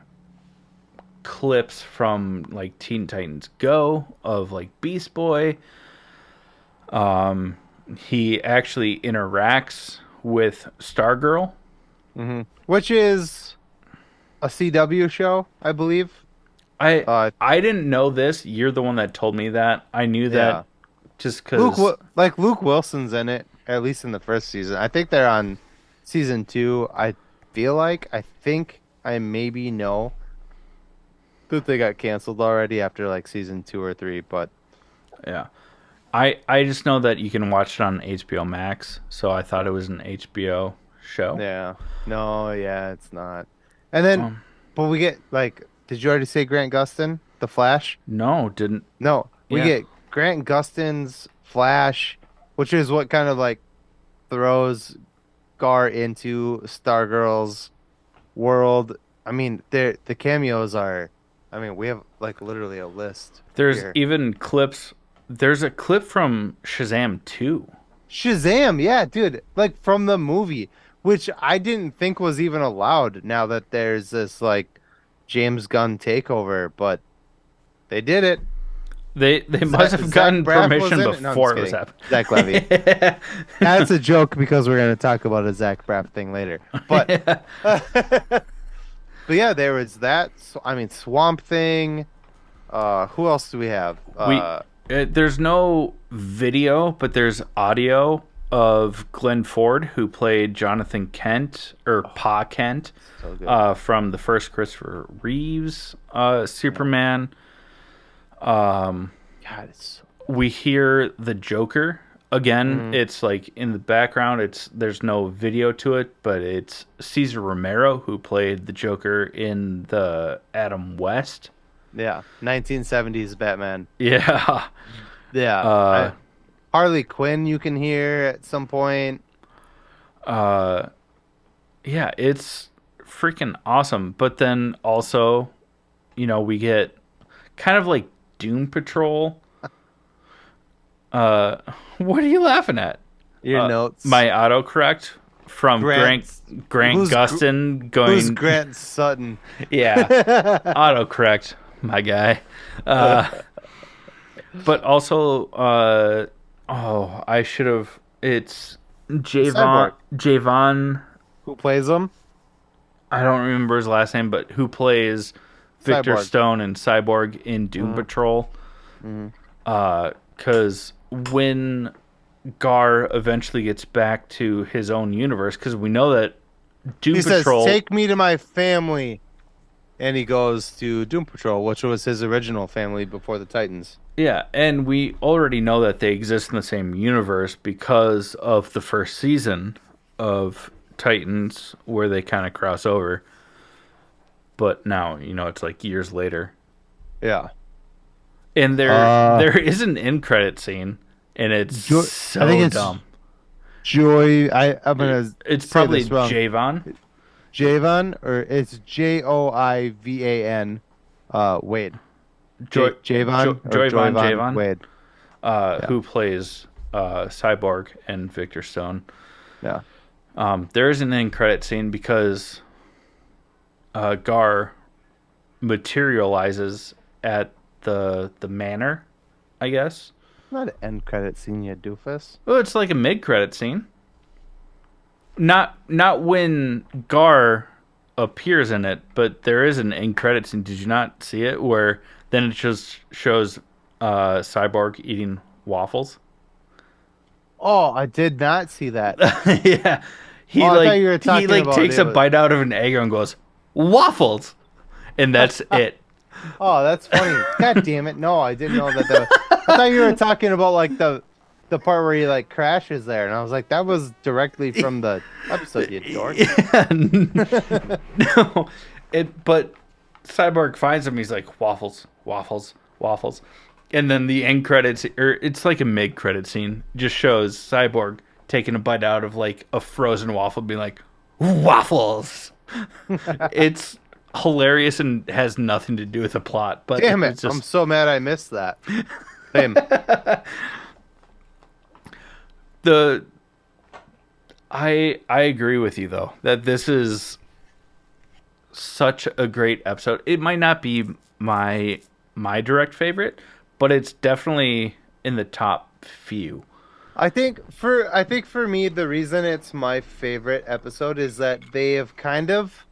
clips from like Teen Titans Go of like Beast Boy. He actually interacts with Stargirl, which is a CW show, I believe. I didn't know this. You're the one that told me that. I knew that just because Luke Wilson's in it, at least in the first season. I think they're on season 2. I think I maybe know that they got canceled already after like season 2 or 3, but yeah. I just know that you can watch it on HBOMax, so I thought it was an HBO show. Yeah. No, yeah, it's not. And then, but we get, like, did you already say Grant Gustin, The Flash? No, didn't. No, we get Grant Gustin's Flash, which is what kind of, like, throws Gar into Stargirl's world. I mean, the cameos are, I mean, we have, like, literally a list. There's even clips. There's a clip from Shazam 2. Shazam, yeah, dude. Like, from the movie, which I didn't think was even allowed now that there's this, like, James Gunn takeover, but they did it. They must have gotten permission before it was happening. Zach Levy. That's a joke because we're going to talk about a Zach Braff thing later. But, but yeah, there was that. I mean, Swamp Thing. Who else do we have? There's no video, but there's audio of Glenn Ford, who played Jonathan Kent, or Pa Kent, from the first Christopher Reeves Superman. We hear the Joker again. It's like in the background. There's no video to it, but it's Cesar Romero who played the Joker in the Adam West. Yeah, 1970s Batman. Yeah. Yeah. Harley Quinn you can hear at some point. Uh, yeah, it's freaking awesome. But then also, we get kind of like Doom Patrol. Uh, what are you laughing at? Your My notes. autocorrect from Grant Grant. Grant Gustin Who's going, Grant Sutton? yeah, autocorrect, my guy. Uh, but also, I should have. It's Cyborg. Javon. Who plays him? I don't remember his last name, but who plays Victor Cyborg. Stone and Cyborg in Doom Mm-hmm. Patrol? Mm-hmm. Because when Gar eventually gets back to his own universe, because we know that Doom He says, Patrol. "Take me to my family," and he goes to Doom Patrol, which was his original family before the Titans. Yeah, and we already know that they exist in the same universe because of the first season of Titans, where they kind of cross over. But now, it's like years later. Yeah. And there Uh, there is an end credit scene, and it's I think so it's dumb. Joy. I'm gonna It's say probably this wrong. Javon. Javon, or it's Joivan. Wade. Joy, Javon or Joyvon Joyvan Javon, Wade. Yeah. who plays Cyborg and Victor Stone. Yeah. There is an end credit scene because Gar materializes at the manor, I guess. Not an end credit scene, you doofus. Well, it's like a mid credit scene. Not when Gar appears in it, but there is an end credit scene. Did you not see it? Where then it just shows Cyborg eating waffles. Oh, I did not see that. Yeah, he I thought like you were talking about takes it a was- bite out of an egg and goes waffles, and that's it. Oh, that's funny. God damn it. No, I didn't know that. I thought you were talking about like the part where he like crashes there, and I was like, that was directly from the episode, you dork. Yeah, no, but Cyborg finds him. He's like waffles, waffles, waffles, and then the end credits, or it's like a mid credit scene, just shows Cyborg taking a bite out of like a frozen waffle, being like waffles. It's hilarious and has nothing to do with the plot. But Damn it. it's just I'm so mad I missed that. Same. the. I agree with you though that this is such a great episode. It might not be my direct favorite, but it's definitely in the top few. I think for me the reason it's my favorite episode is that they have kind of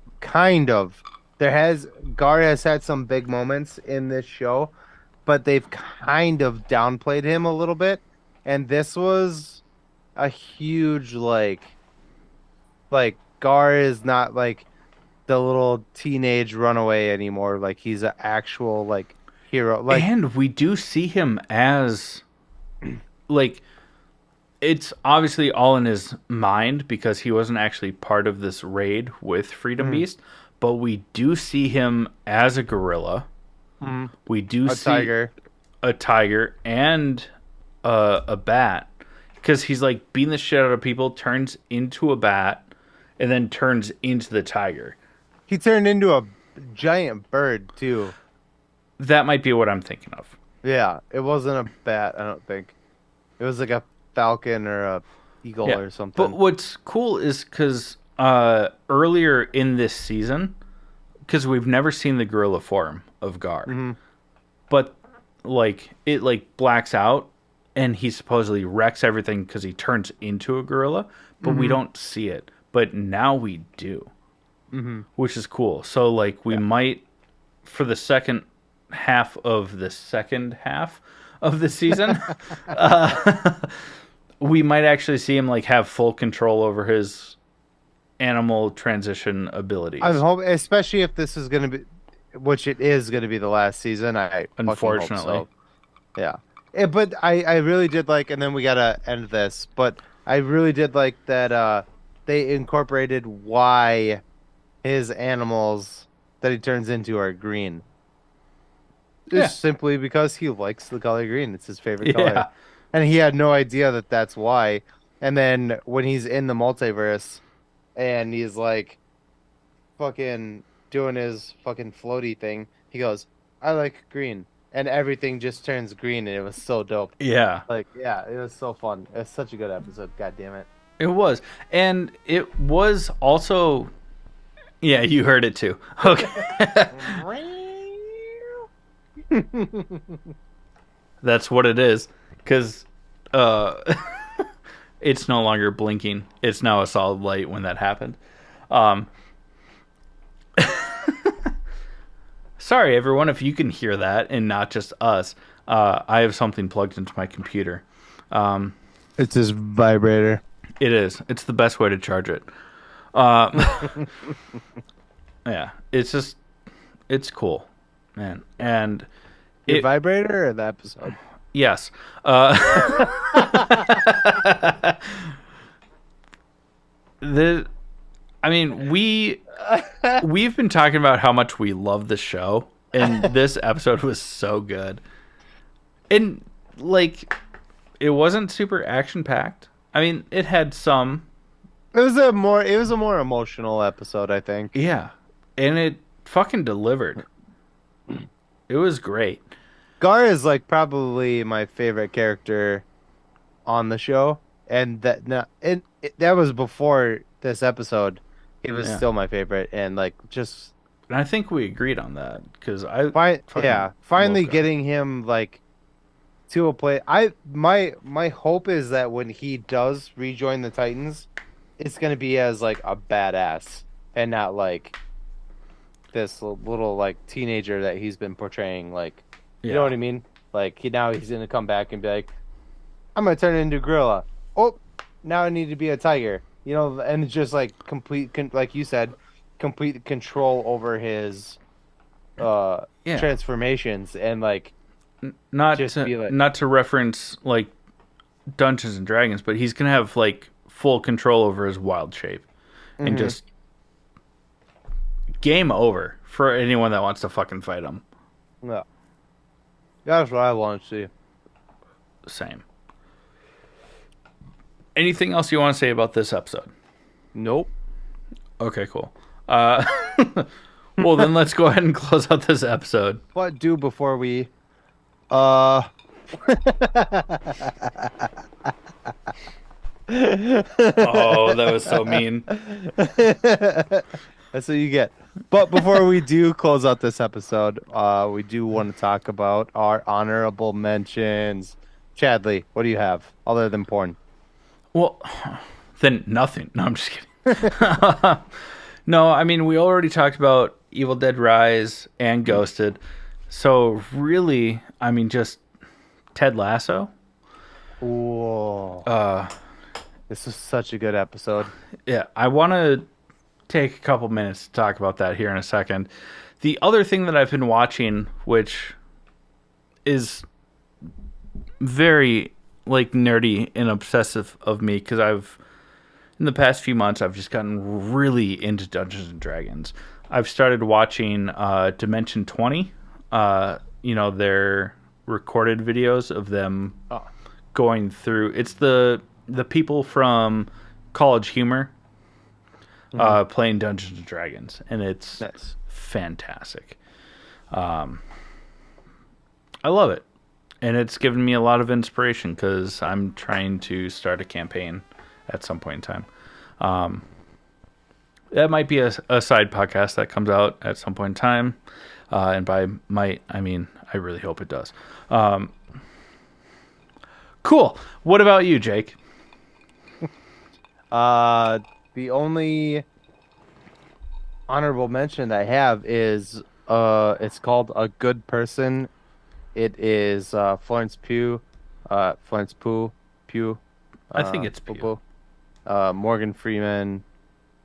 Gar has had some big moments in this show, but they've kind of downplayed him a little bit, and this was a huge like Gar is not like the little teenage runaway anymore. Like he's an actual like hero. Like And we do see him as like it's obviously all in his mind because he wasn't actually part of this raid with Freedom Beast, but we do see him as a gorilla. We do a see tiger. a tiger and a bat because he's like beating the shit out of people, turns into a bat, and then turns into the tiger. He turned into a giant bird too. That might be what I'm thinking of. Yeah, it wasn't a bat, I don't think. It was like a falcon or a eagle or something. But what's cool is because earlier in this season, because we've never seen the gorilla form of Gar, but like it like blacks out and he supposedly wrecks everything because he turns into a gorilla, but we don't see it. But now we do, which is cool. So like we might for the second half of the season, we might actually see him like have full control over his animal transition abilities. I'm hoping, especially if this is going to be, which it is going to be the last season. I fucking hope Unfortunately. so. Yeah. But I really did like, and then we got to end this, but I really did like that they incorporated why his animals that he turns into are green. Just simply because he likes the color green. It's his favorite color. Yeah. And he had no idea that that's why. And then when he's in the multiverse and he's like fucking doing his fucking floaty thing, he goes, "I like green," and everything just turns green, and it was so dope. Yeah, Like, yeah, it was so fun. It's such a good episode. God damn it. it was. And it was also, yeah, you heard it too. Okay. That's what it is. Because it's no longer blinking. It's now a solid light when that happened. Um, sorry, everyone, if you can hear that and not just us. I have something plugged into my computer. It's his vibrator. It is. It's the best way to charge it. Uh, yeah, it's just, it's cool, man. And Your it, vibrator or the episode? yes. the, I mean, we've been talking about how much we love the show, and this episode was so good. And like, it wasn't super action packed. I mean, it had some, It was a more emotional episode, I think. yeah, and it fucking delivered. It was great. Gar is like probably my favorite character on the show, and that was before this episode. He was Yeah, still my favorite, and like just and I think we agreed on that because I fucking yeah, love finally Gar. getting him like to a play. My hope is that when he does rejoin the Titans, it's gonna be as like a badass and not like this little like teenager that he's been portraying. Like, you know Yeah, what I mean? Like he's gonna come back and be like, I'm gonna turn into a gorilla. Oh, now I need to be a tiger. You know, and it's just like like you said, complete control over his uh yeah. transformations and like Not just to, be like, not to reference like Dungeons and Dragons, but he's gonna have like full control over his wild shape, and hmm just game over for anyone that wants to fucking fight him. no, that's what I want to see. Same. Anything else you want to say about this episode? Nope. Okay, cool. Uh, well, then let's go ahead and close out this episode. What do before we uh Oh, that was so mean. That's what you get. But before we do close out this episode, we do want to talk about our honorable mentions. Chadley, what do you have other than porn? Well, then nothing. No, I'm just kidding. No, I mean, we already talked about Evil Dead Rise and Ghosted. So, really, I mean, just Ted Lasso. Whoa. Uh, This is such a good episode. yeah, I want to take a couple minutes to talk about that here in a second. The other thing that I've been watching, which is very like nerdy and obsessive of me, because in the past few months I've just gotten really into Dungeons and Dragons. I've started watching Dimension 20. Their recorded videos of them Oh. going through. It's the people from College Humor playing Dungeons and Dragons, and it's Nice. fantastic. I love it, and it's given me a lot of inspiration because I'm trying to start a campaign at some point in time. That might be a side podcast that comes out at some point in time, and by might I mean I really hope it does. Cool. What about you, Jake? The only honorable mention I have is it's called A Good Person. It is Florence Pugh, Pugh, I think it's Pugh, Pew. Morgan Freeman.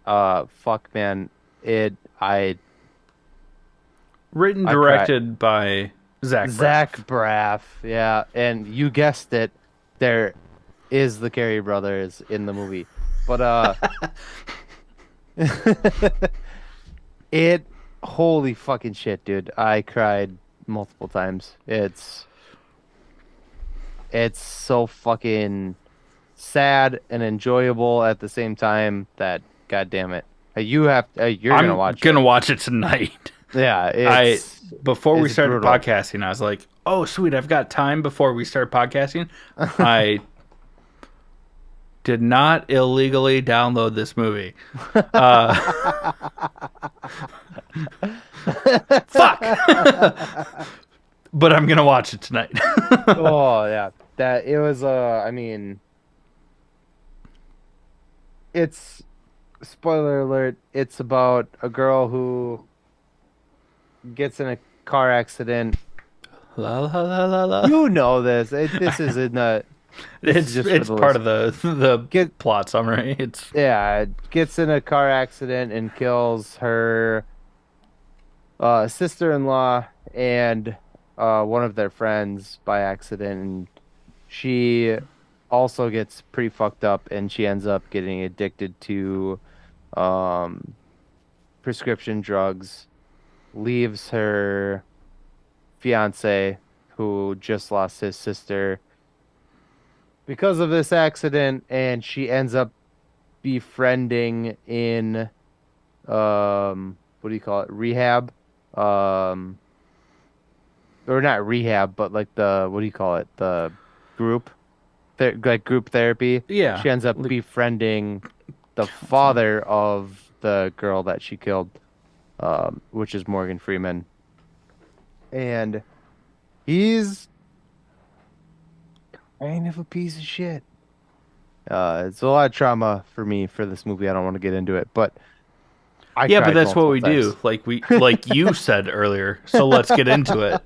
Fuck man, I Written, I cried. directed by Zach. Zach Braff. Braff, yeah, and you guessed it, there is the Carey brothers in the movie, but it holy fucking shit, dude, I cried multiple times. It's so fucking sad and enjoyable at the same time. That God damn it, you're gonna I'm watch gonna it. watch it tonight. Yeah, I Before we it's started brutal. podcasting, I was like, "Oh, sweet, I've got time before we start podcasting." I did not illegally download this movie. Fuck. But I'm gonna watch it tonight. Oh yeah, that it was. I mean, it's spoiler alert. It's about a girl who gets in a car accident. La la la la la. You know this. This is in the. This is just for It's the part list. of the Get plot summary. It's Yeah, gets in a car accident and kills her sister-in-law and one of their friends by accident. And she also gets pretty fucked up, and she ends up getting addicted to um, prescription drugs. Leaves her fiance, who just lost his sister because of this accident, and she ends up befriending in what do you call it, rehab, um or not rehab, but like the, what do you call it, the group like group therapy. yeah. She ends up befriending the father of the girl that she killed, which is Morgan Freeman, and he's kind of a piece of shit. It's a lot of trauma for me for this movie. I don't want to get into it, but I Yeah, but cried that's what multiple we times. do. Like you said earlier. So let's get into it.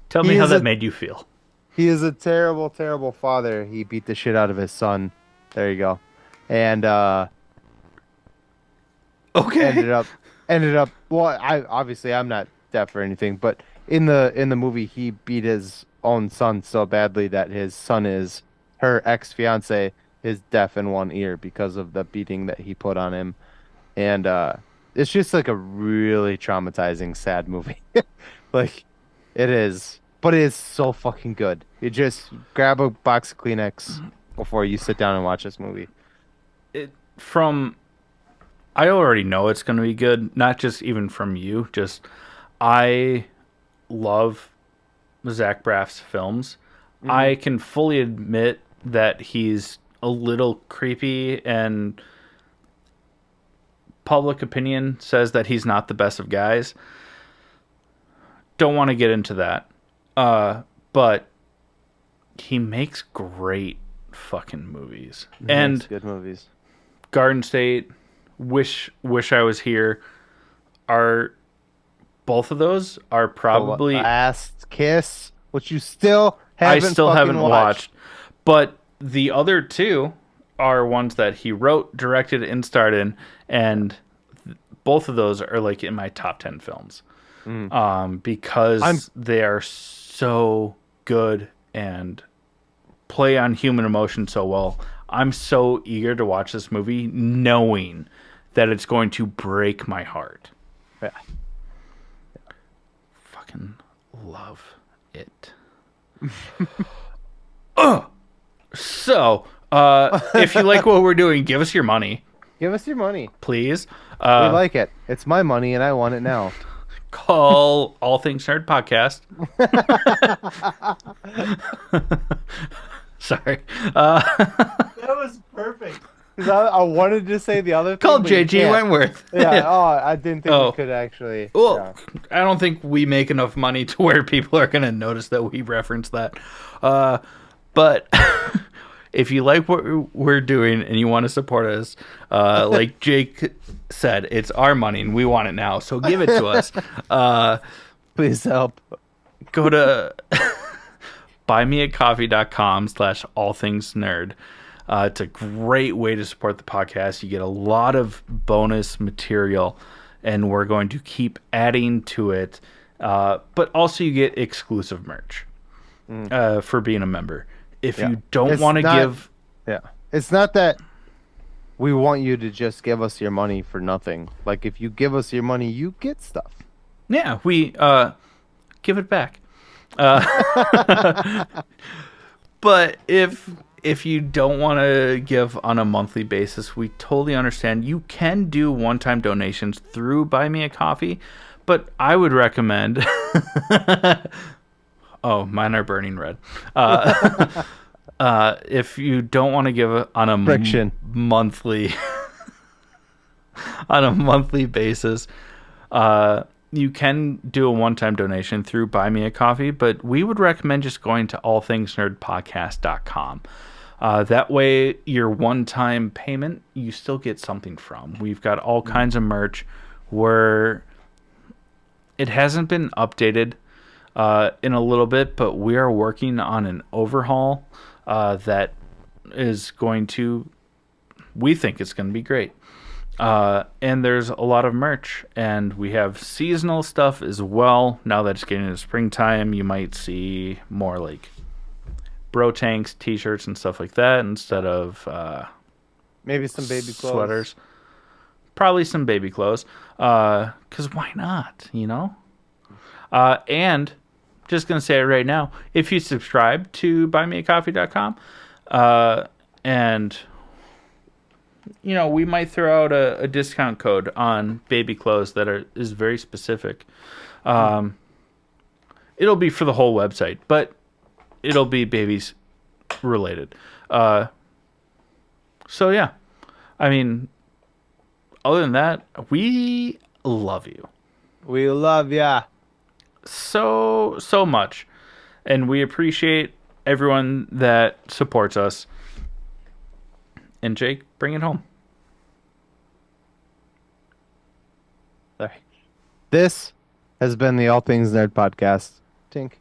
Tell me He how is that a made you feel. he is a terrible, terrible father. He beat the shit out of his son. There you go. And Okay. ended up well, I obviously I'm not deaf or anything, but in the movie he beat his own son so badly that his son, is her ex-fiance, is deaf in one ear because of the beating that he put on him. And it's just like a really traumatizing, sad movie. Like, it is, but it is so fucking good. You just grab a box of Kleenex before you sit down and watch this movie. From I already know it's going to be good, not just even from you, just I love Zach Braff's films. Hmm. I can fully admit that he's a little creepy, and public opinion says that he's not the best of guys. Don't want to get into that. But he makes great fucking movies. He makes And good movies. Garden State, Wish I Was Here, are both of those are The probably Last Kiss, which you still I haven't still fucking haven't watched. watched. But the other two are ones that he wrote, directed, and starred in, and both of those are like in my top 10 films. Mm. I'm Because they are so good and play on human emotion so well. I'm so eager to watch this movie knowing that it's going to break my heart. yeah. Fucking love it. So, if you like what we're doing, give us your money, Give us your money. please. We like it. It's my money and I want it now. Call All Things Nerd Podcast. Sorry. That was perfect. Because I wanted to say the other thing, Call but you JG can't. Wentworth. Yeah. Oh, I didn't think Oh. we could actually. Well, Yeah. I don't think we make enough money to where people are going to notice that we reference that. But if you like what we're doing and you want to support us, like Jake said, it's our money and we want it now. So give it to us. Please help. Go to buymeacoffee.com/allthingsnerd. It's a great way to support the podcast. You get a lot of bonus material, and we're going to keep adding to it. But also, you get exclusive merch for being a member. If Yeah. you don't It's want to not- give, Yeah. It's not that we want you to just give us your money for nothing. Like, if you give us your money, you get stuff. yeah, we give it back. But if if you don't want to give on a monthly basis, we totally understand. You can do one-time donations through Buy Me a Coffee, but I would recommend. Oh, mine are burning red. If you don't want to give on a Friction. monthly on a monthly basis, you can do a one-time donation through Buy Me a Coffee, but we would recommend just going to allthingsnerdpodcast.com. That way, your one-time payment, you still get something from. We've got all kinds of merch where it hasn't been updated in a little bit, but we are working on an overhaul that is going to, we think it's going to be great. And there's a lot of merch, and we have seasonal stuff as well. Now that it's getting into springtime, you might see more like bro tanks, t-shirts, and stuff like that instead of Maybe some baby clothes. Sweaters. Probably some baby clothes. Because why not, you know? And just going to say it right now, if you subscribe to buymeacoffee.com, and you know, we might throw out a discount code on baby clothes that is very specific. It'll be for the whole website, but it'll be babies related. So yeah, I mean, other than that, we love you. We love ya. So much. And we appreciate everyone that supports us. And Jake, bring it home. Sorry. This has been the All Things Nerd Podcast. Tink.